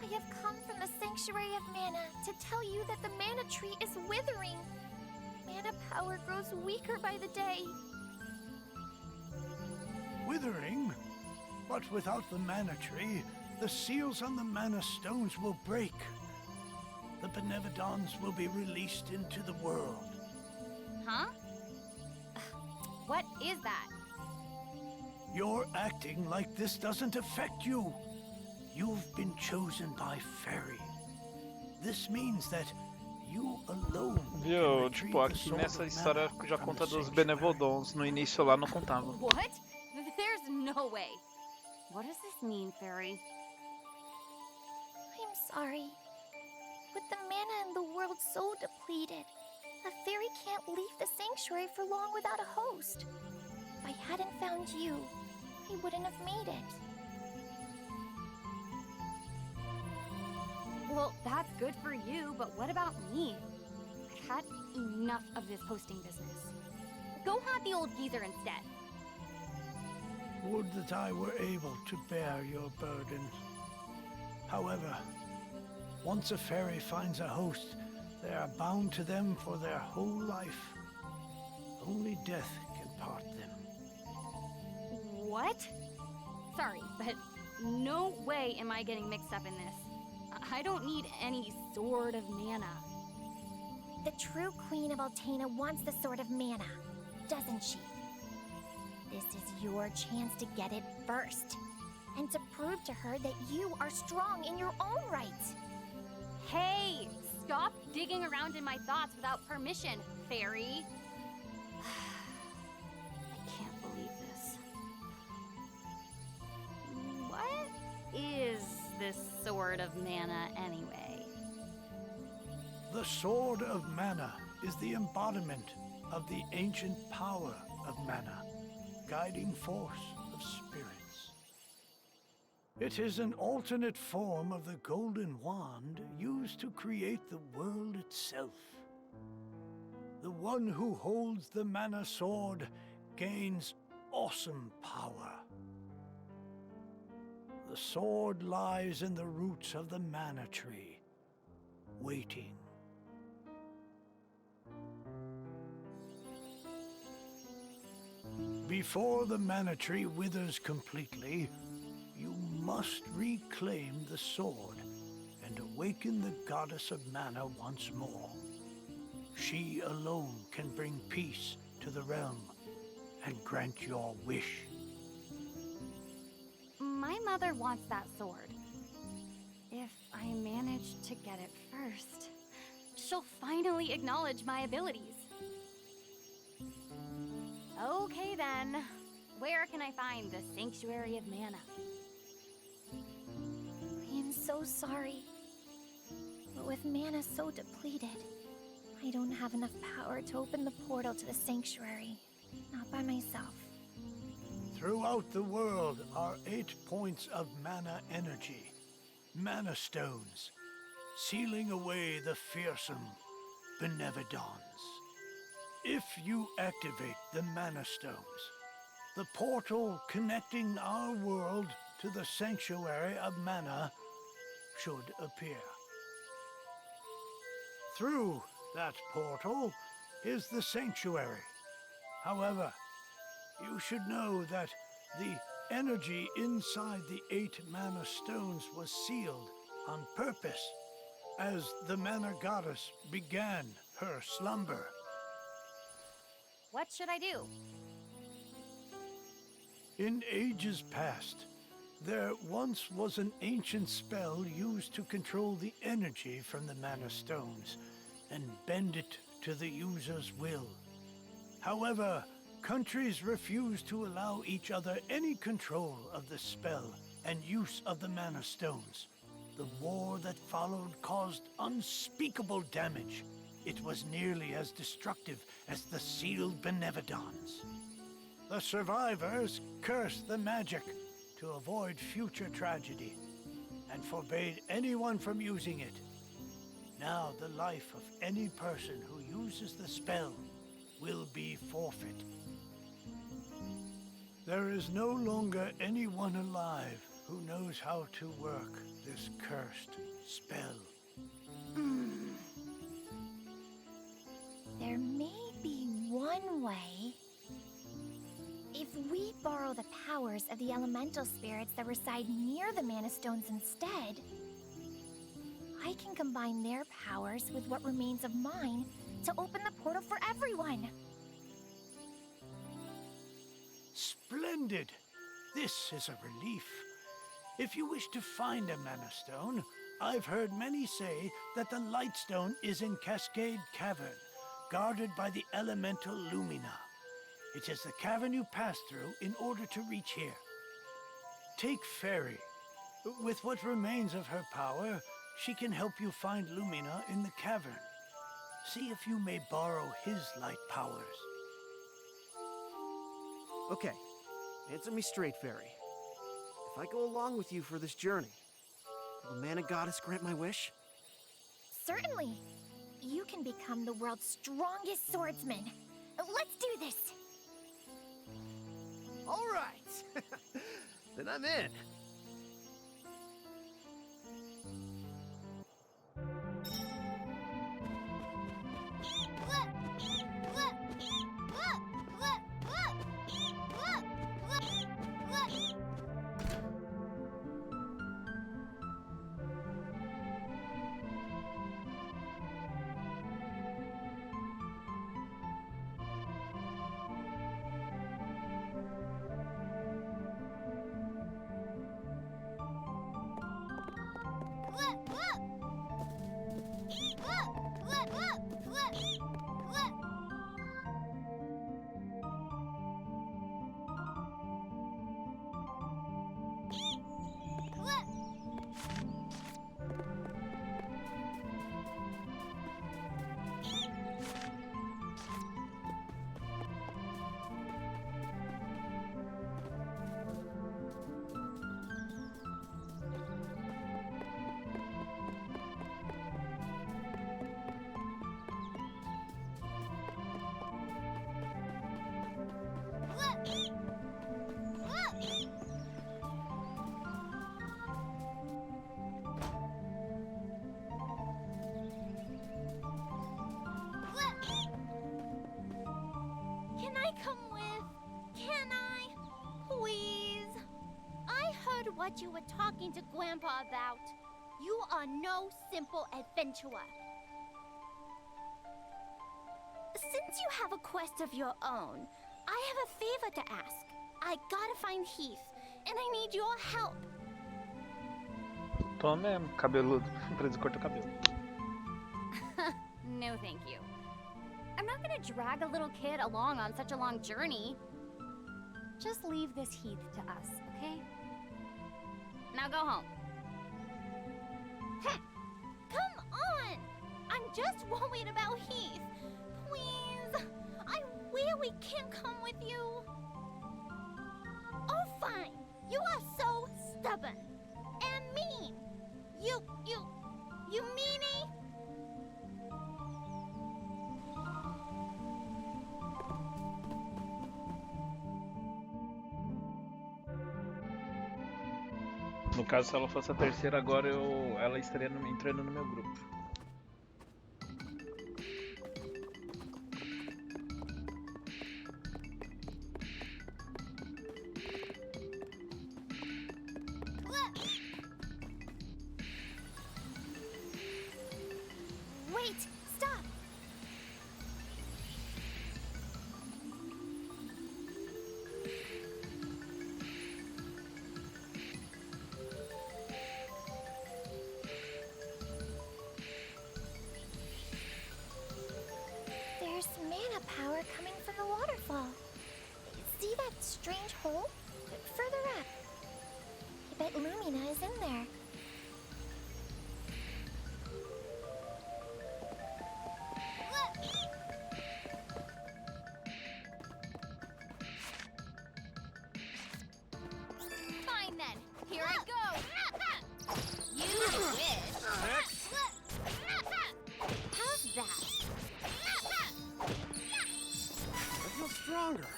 I have come from the Sanctuary of Mana to tell you that the Mana Tree is withering. Mana power grows weaker by the day. Withering? But without the Mana Tree, the seals on the Mana Stones will break. The Benevodons will be released into the world. Huh? What is that? You're acting like this doesn't affect you. You've been chosen by Fairy. This means that you alone Viu, tipo, aqui nessa história já conta dos Benevodons, no início lá não contava. What? There's no way. What does this mean, Fairy? I'm sorry. With the mana in the world so depleted, a fairy can't leave the sanctuary for long without a host. If I hadn't found you, I wouldn't have made it. Well, that's good for you, but what about me? I've had enough of this hosting business. Go haunt the old geezer instead. Would that I were able to bear your burdens. However, once a fairy finds a host, they are bound to them for their whole life. Only death can part them. What? Sorry, but no way am I getting mixed up in this. I don't need any sword of mana. The true Queen of Altena wants the Sword of Mana, doesn't she? This is your chance to get it first, and to prove to her that you are strong in your own right. Hey, stop digging around in my thoughts without permission, Fairy. I can't believe this. What is this Sword of Mana anyway? The Sword of Mana is the embodiment of the ancient power of mana, guiding force of spirits. It is an alternate form of the Golden Wand used to create the world itself. The one who holds the Mana Sword gains awesome power. The sword lies in the roots of the Mana Tree, waiting. Before the Mana Tree withers completely, you must reclaim the sword and awaken the Goddess of Mana once more. She alone can bring peace to the realm and grant your wish. My mother wants that sword. If I manage to get it first, she'll finally acknowledge my abilities. Okay then, where can I find the Sanctuary of Mana? I am so sorry, but with mana so depleted, I don't have enough power to open the portal to the sanctuary, not by myself. Throughout the world are 8 points of mana energy, Mana Stones, sealing away the fearsome Benevodons. If you activate the Mana Stones, the portal connecting our world to the Sanctuary of Mana should appear. Through that portal is the Sanctuary. However, you should know that the energy inside the 8 Mana Stones was sealed on purpose as the Mana Goddess began her slumber. What should I do? In ages past, There once was an ancient spell used to control the energy from the Mana Stones and bend it to the user's will. However, countries refused to allow each other any control of the spell and use of the Mana Stones. The war that followed caused unspeakable damage. It was nearly as destructive as the sealed Benevodons. The survivors cursed the magic to avoid future tragedy, and forbade anyone from using it. Now the life of any person who uses the spell will be forfeit. There is no longer anyone alive who knows how to work this cursed spell. There may be one way. If we borrow the powers of the elemental spirits that reside near the Mana Stones instead, I can combine their powers with what remains of mine to open the portal for everyone. Splendid! This is a relief. If you wish to find a Mana Stone, I've heard many say that the Lightstone is in Cascade Cavern, guarded by the elemental Lumina. It is the cavern you pass through in order to reach here. Take Fairy. With what remains of her power, she can help you find Lumina in the cavern. See if you may borrow his light powers. Okay, answer me straight, Fairy. If I go along with you for this journey, will the Mana Goddess grant my wish? Certainly. You can become the world's strongest swordsman. Let's do this! All right! Then I'm in. Can I come with? Can I? Please? I heard what you were talking to Grandpa about. You are no simple adventurer. Since you have a quest of your own, I have a favor to ask. I gotta find Heath, and I need your help. Tô mesmo, cabeludo. Preciso cortar o cabelo. No, thank you. I'm not gonna drag a little kid along on such a long journey. Just leave this Heath to us, okay? Now go home. Come on! I'm just worried about Heath. Please, I really can't come with you. Oh, fine. You are so stubborn and mean. You meanie. No caso, se ela fosse a terceira agora, ela estaria entrando no meu grupo. Wait, stop. strange hole further up. I bet Lumina is in there. Fine then, here I go. You wish. How's that? I feel stronger.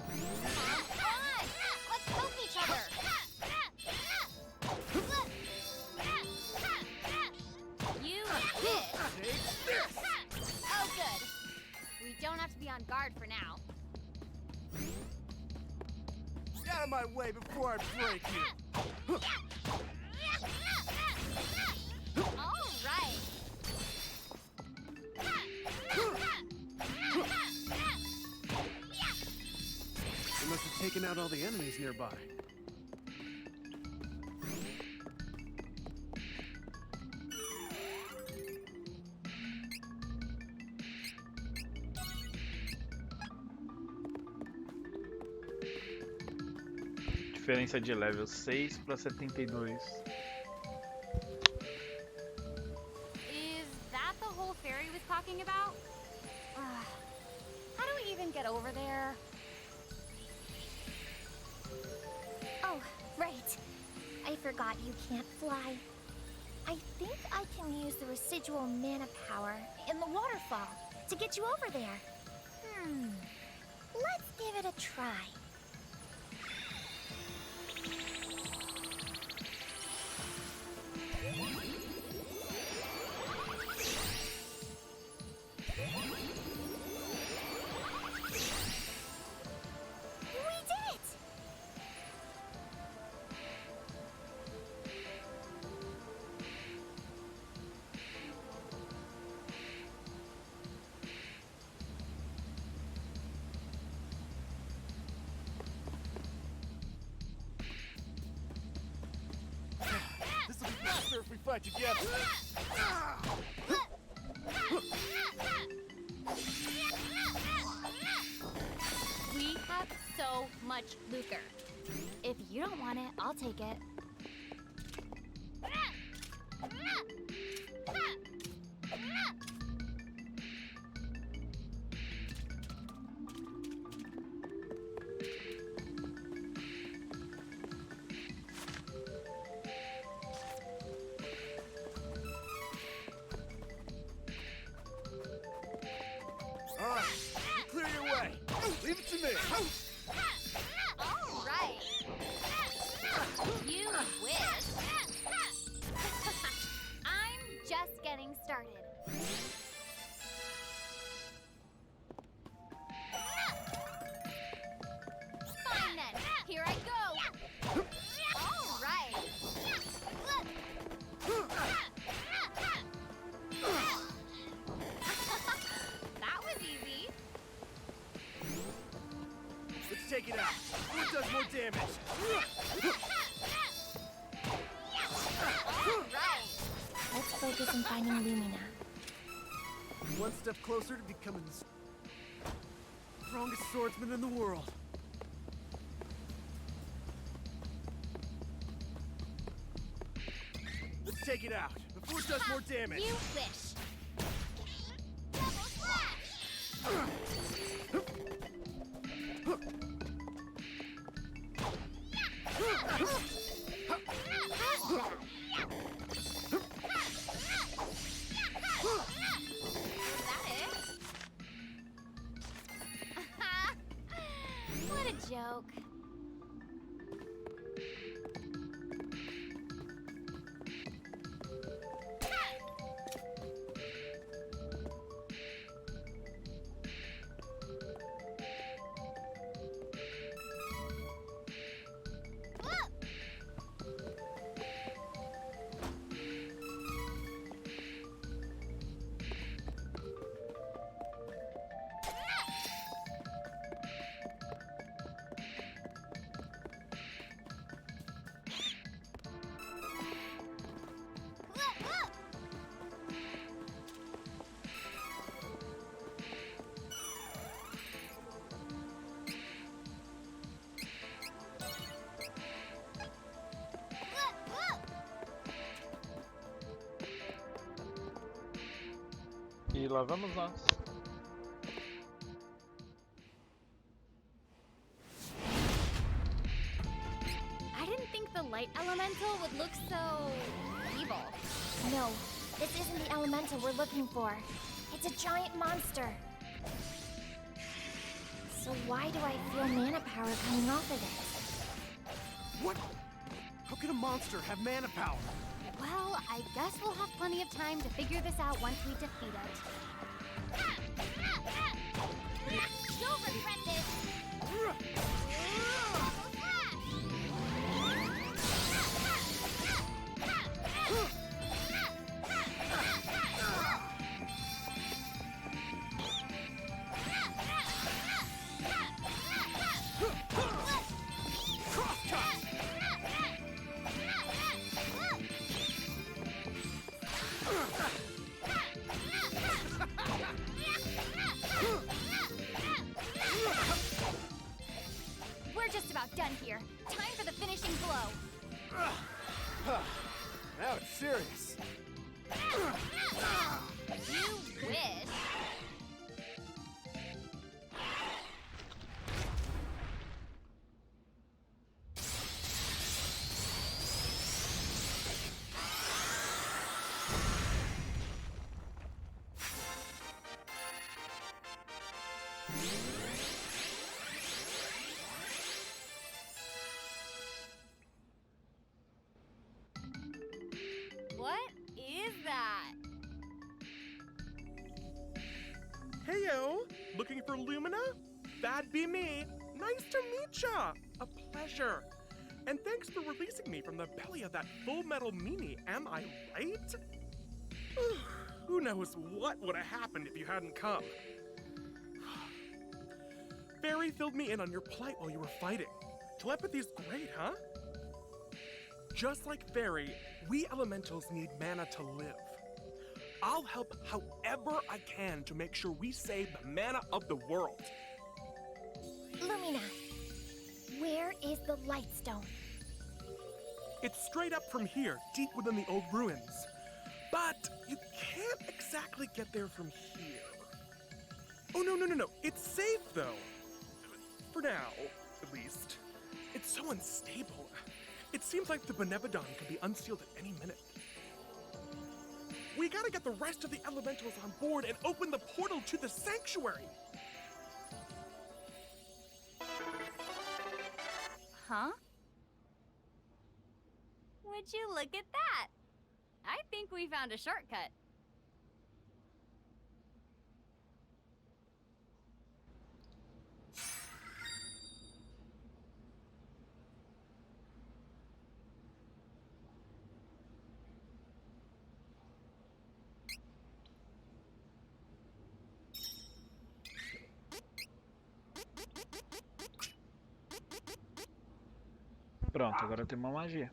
Come on, let's help each other. You wish. Oh, good. We don't have to be on guard for now. Get out of my way before I break you. All right. They must have taken out all the enemies nearby. Diferença de level 6 para 72. Is that the whole fairy was talking about? How do we even get over there? Oh, right. I forgot you can't fly. I think I can use the residual mana power in the waterfall to get you over there. Let's give it a try. We did it! This'll be faster if we fight together. We have so much lucre. If you don't want it, I'll take it. All right, clear your way. Leave it to me. All right. You wish. I'm just getting started. Fine then. Here I go. All right. That was easy. Let's take it out. Who does more damage? All right. Let's focus on finding Lumina. One step closer to becoming the strongest swordsman in the world. Let's take it out before it does more damage. You wish. Double What a joke. E lá vamos nós. I didn't think the light elemental would look so evil. No, this isn't the elemental we're looking for. It's a giant monster. So why do I feel mana power coming off of it? What? How can a monster have mana power? Well, I guess we'll have plenty of time to figure this out once we defeat it. You'll regret this! We're just about done here. Time for the finishing blow. Now it's serious. You wish. What is that? Heyo! Looking for Lumina? That'd be me. Nice to meet ya! A pleasure. And thanks for releasing me from the belly of that Full Metal meanie, am I right? Who knows what would have happened if you hadn't come. Fairy filled me in on your plight while you were fighting. Telepathy's great, huh? Just like Fairy, we elementals need mana to live. I'll help however I can to make sure we save the mana of the world. Lumina, where is the Lightstone? It's straight up from here, deep within the old ruins. But you can't exactly get there from here. Oh, no. It's safe, though. For now, at least. It's so unstable. It seems like the Benevodon could be unsealed at any minute. We gotta get the rest of the elementals on board and open the portal to the sanctuary. Huh? Would you look at that? I think we found a shortcut. Pronto, agora tem uma magia.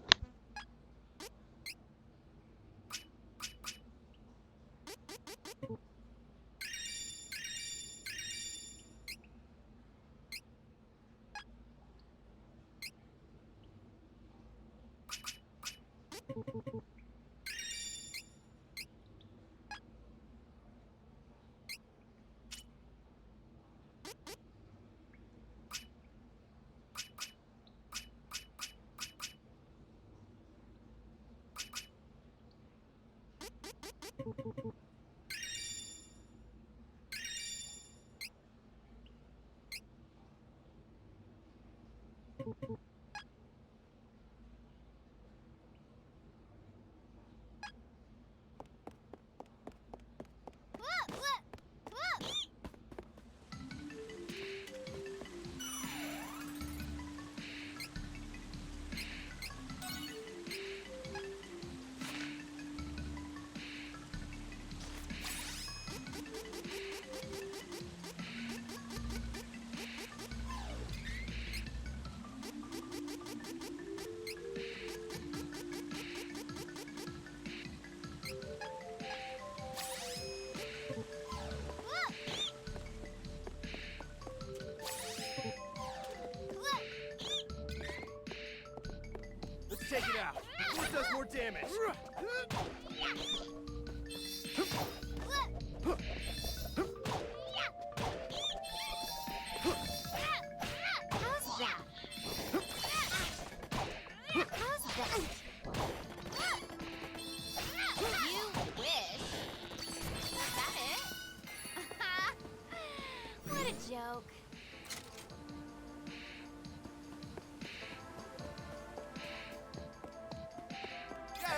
Take it out. What does more damage?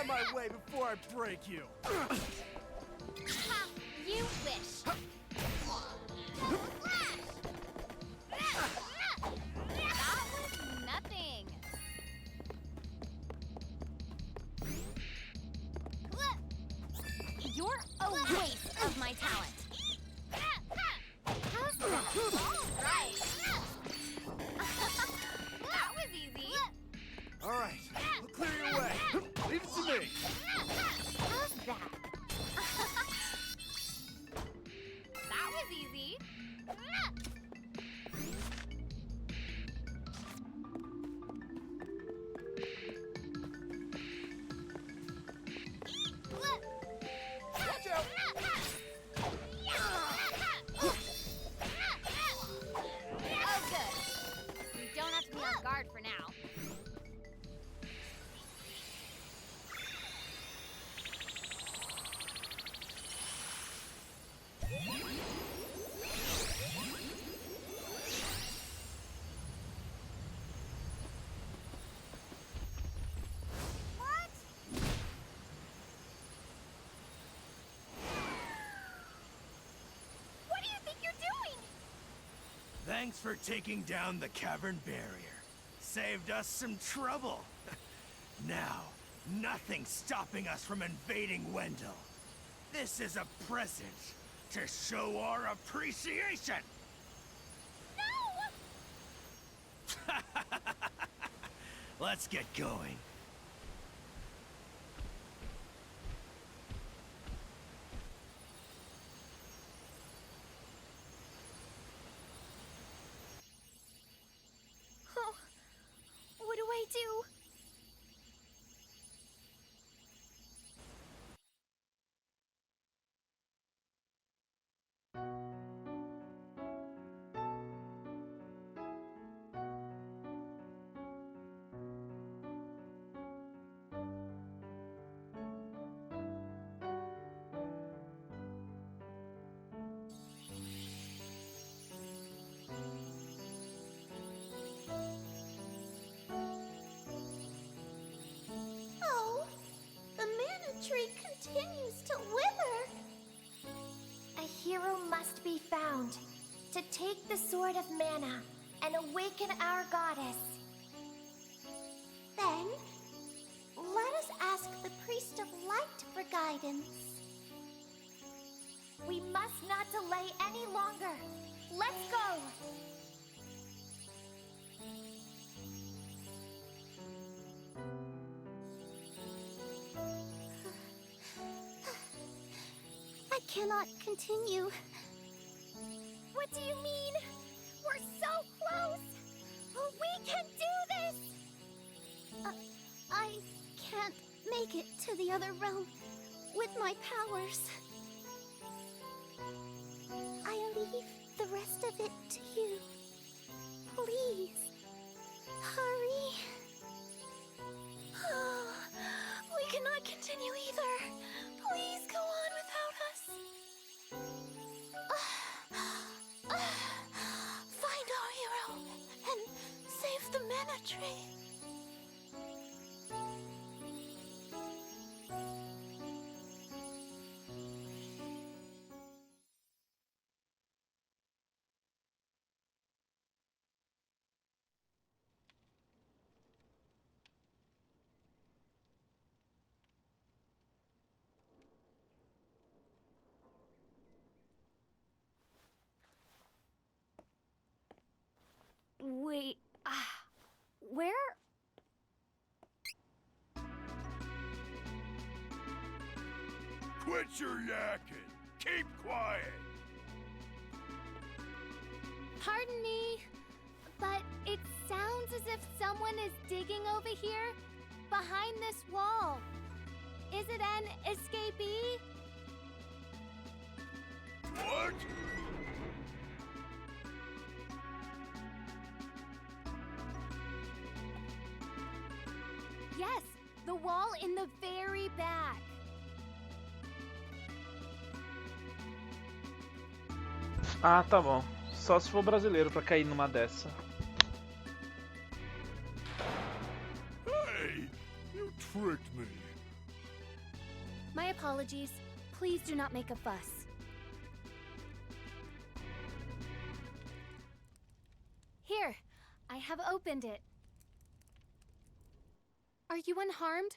of my way before I break you! Ha! You wish! That was nothing! You're a waste of my talent! How's that? All right! That was easy! Alright, I'll clear your way. Leave it to me! How's that? That was easy! Watch out! Oh, good. You don't have to be on guard for now. What do you think you're doing? Thanks for taking down the cavern barrier. Saved us some trouble. Now, nothing's stopping us from invading Wendell. This is a present to show our appreciation. No! Let's get going. Oh, what do I do? Oh, the mana tree continues to wither. A hero must be found to take the Sword of Mana and awaken our goddess. Then, let us ask the Priest of Light for guidance. We must not delay any longer. Let's go! I cannot continue. What do you mean? We're so close! We can do this! I can't make it to the other realm with my powers. I leave the rest of it to you. Please, hurry. We cannot continue either. Please go on without us. Find our hero and save the mana tree. Wait, where? Quit your yakking! Keep quiet! Pardon me, but it sounds as if someone is digging over here, behind this wall. Is it an escapee? What? Yes, the wall in the very back. Ah, tá bom. Só se for brasileiro pra cair numa dessa. Hey! You tricked me. My apologies. Please do not make a fuss. Here, I have opened it. Are you unharmed?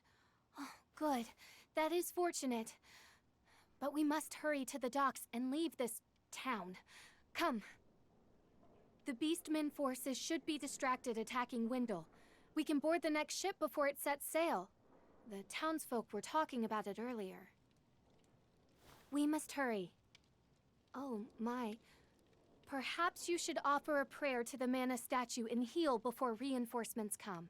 Oh, good. That is fortunate. But we must hurry to the docks and leave this town. Come. The Beastmen forces should be distracted attacking Wendell. We can board the next ship before it sets sail. The townsfolk were talking about it earlier. We must hurry. Oh, my. Perhaps you should offer a prayer to the mana statue and heal before reinforcements come.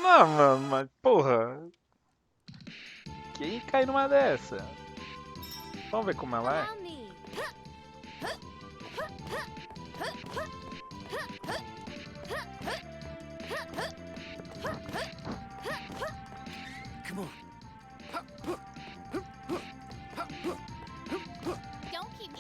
Não, mano, mas porra. Quem cai numa dessa? Vamos ver como ela é. Come on. Don't keep me.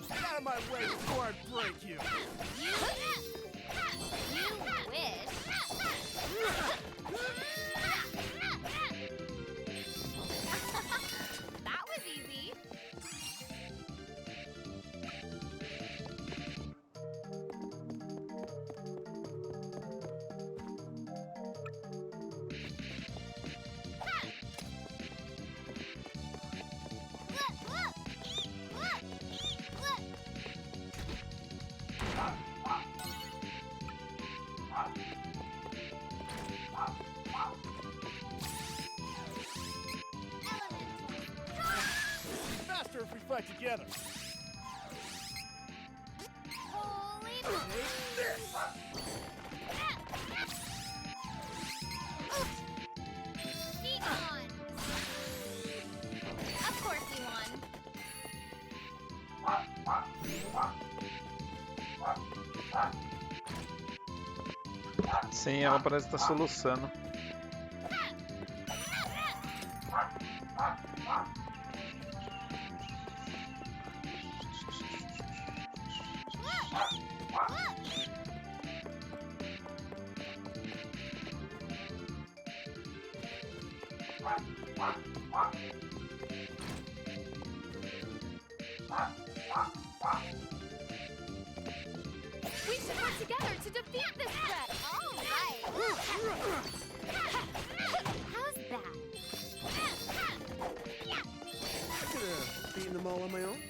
Get out of my way before I break you! You wish. That was easy. Faster if we fight together. Holy Take this! Be gone. Of course you won. Sim, ela parece estar soluçando. We should work together to defeat this threat. All right. How's that? I could have beaten them all on my own.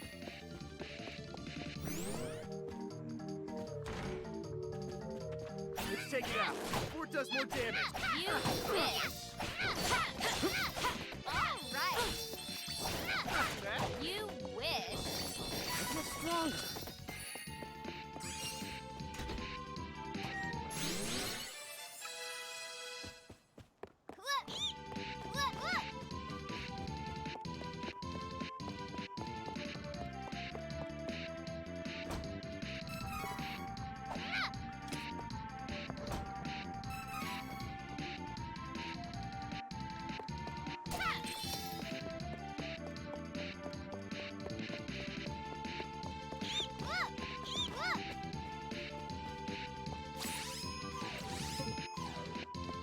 Let's take it out before it does more damage. You wish. All right. You wish. I feel stronger.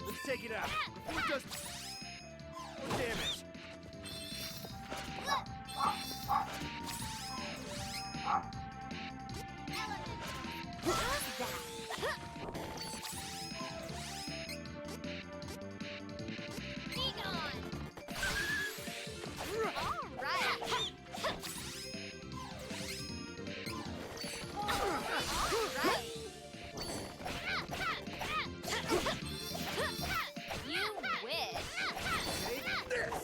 Let's take it out before it does more damage. Be gone. All right. All right. You wish. Take this!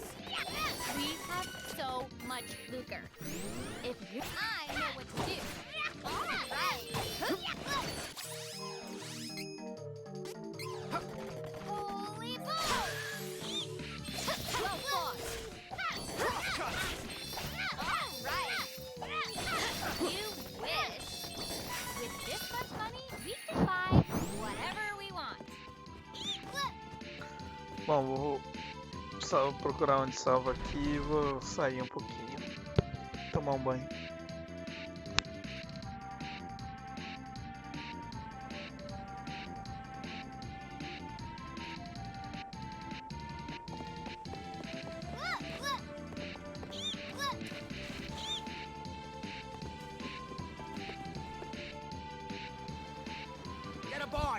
We have so much lucre. If you, I know what to do. Bom, vou só procurar onde salva aqui e vou sair um pouquinho. Tomar um banho.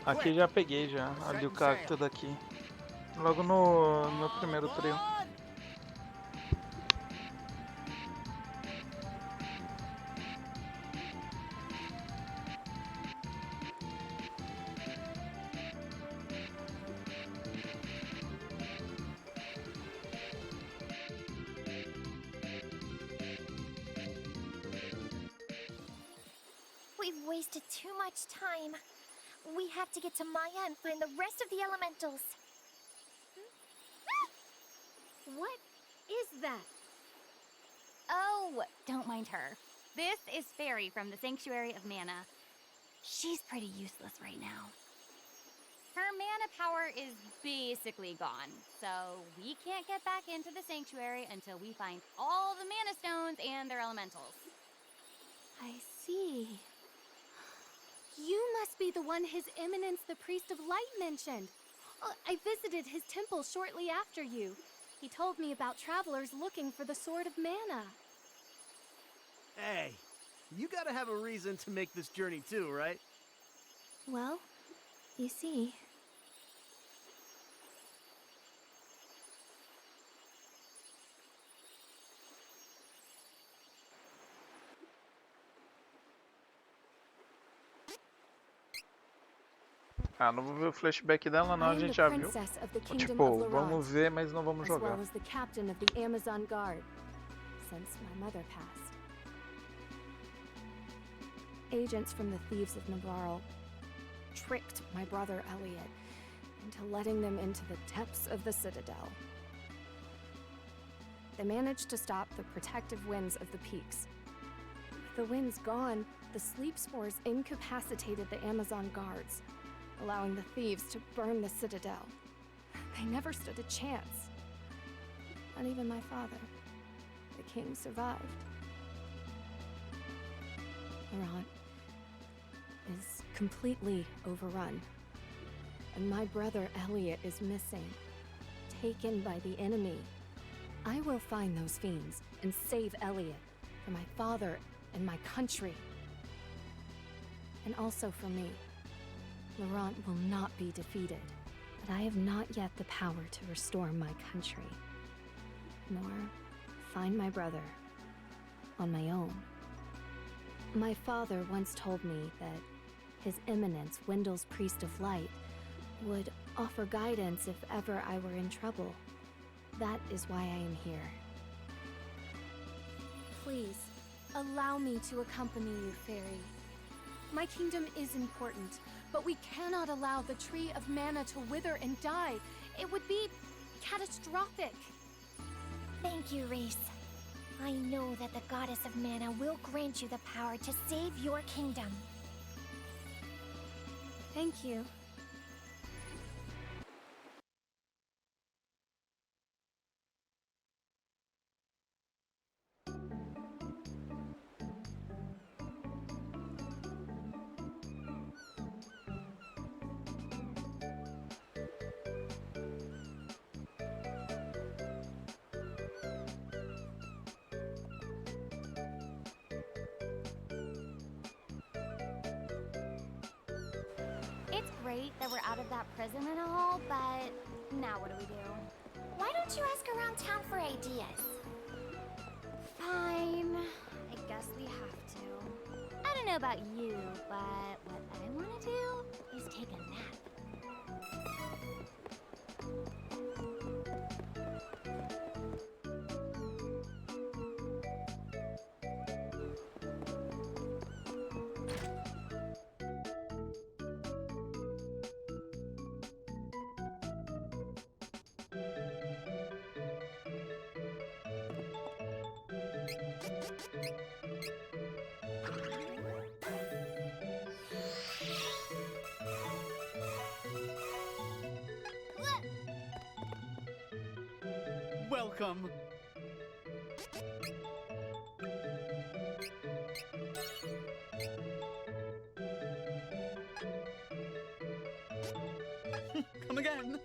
Aqui já peguei já, ali o cacto daqui. Logo no primeiro trio. We've wasted too much time. We have to get to Maya and find the rest of the elementals. What is that? Oh, don't mind her. This is Fairy from the Sanctuary of Mana. She's pretty useless right now. Her mana power is basically gone, so we can't get back into the Sanctuary until we find all the Mana Stones and their elementals. I see. You must be the one His Eminence the Priest of Light mentioned. I visited his temple shortly after you. He told me about travelers looking for the Sword of Mana. Hey, you gotta have a reason to make this journey too, right? Well, you see... Ah, não vou ver o flashback dela não, a gente já viu. Tipo, vamos ver, mas não vamos jogar. As well as the captain of the Amazon Guard, since my mother passed. Agents from the Thieves of Navarro tricked my brother Elliot into letting them into the depths of the Citadel. They managed to stop the protective winds of the peaks. With the winds gone, the sleep spores incapacitated the Amazon Guards, allowing the thieves to burn the Citadel. They never stood a chance. Not even my father. The king survived. Laurent is completely overrun. And my brother Elliot is missing, taken by the enemy. I will find those fiends and save Elliot for my father and my country. And also for me. Laurent will not be defeated, but I have not yet the power to restore my country, nor find my brother on my own. My father once told me that His Eminence, Wendell's Priest of Light, would offer guidance if ever I were in trouble. That is why I am here. Please, allow me to accompany you, Fairy. My kingdom is important, but we cannot allow the Tree of Mana to wither and die. It would be catastrophic. Thank you, Reese. I know that the Goddess of Mana will grant you the power to save your kingdom. Thank you. It's great that we're out of that prison and all, but now what do we do? Why don't you ask around town for ideas? Fine. I guess we have to. I don't know about you, but what I want to do is take a nap. welcome. Come again.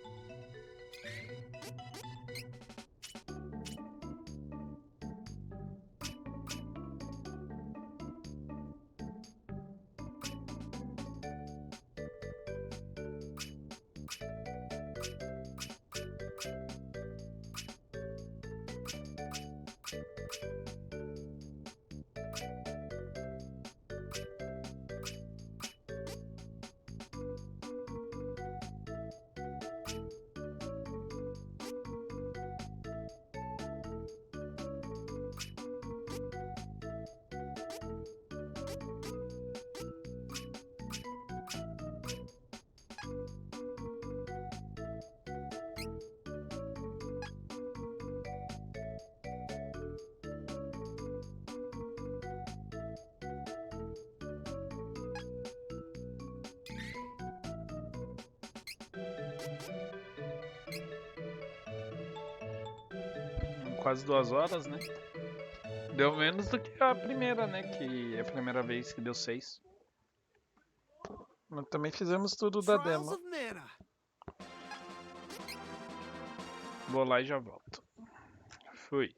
Quase 2 horas, né? Deu menos do que a primeira, né? Que é a primeira vez que deu 6. Mas também fizemos tudo da Trials demo. of Mana. Vou lá e já volto. Fui.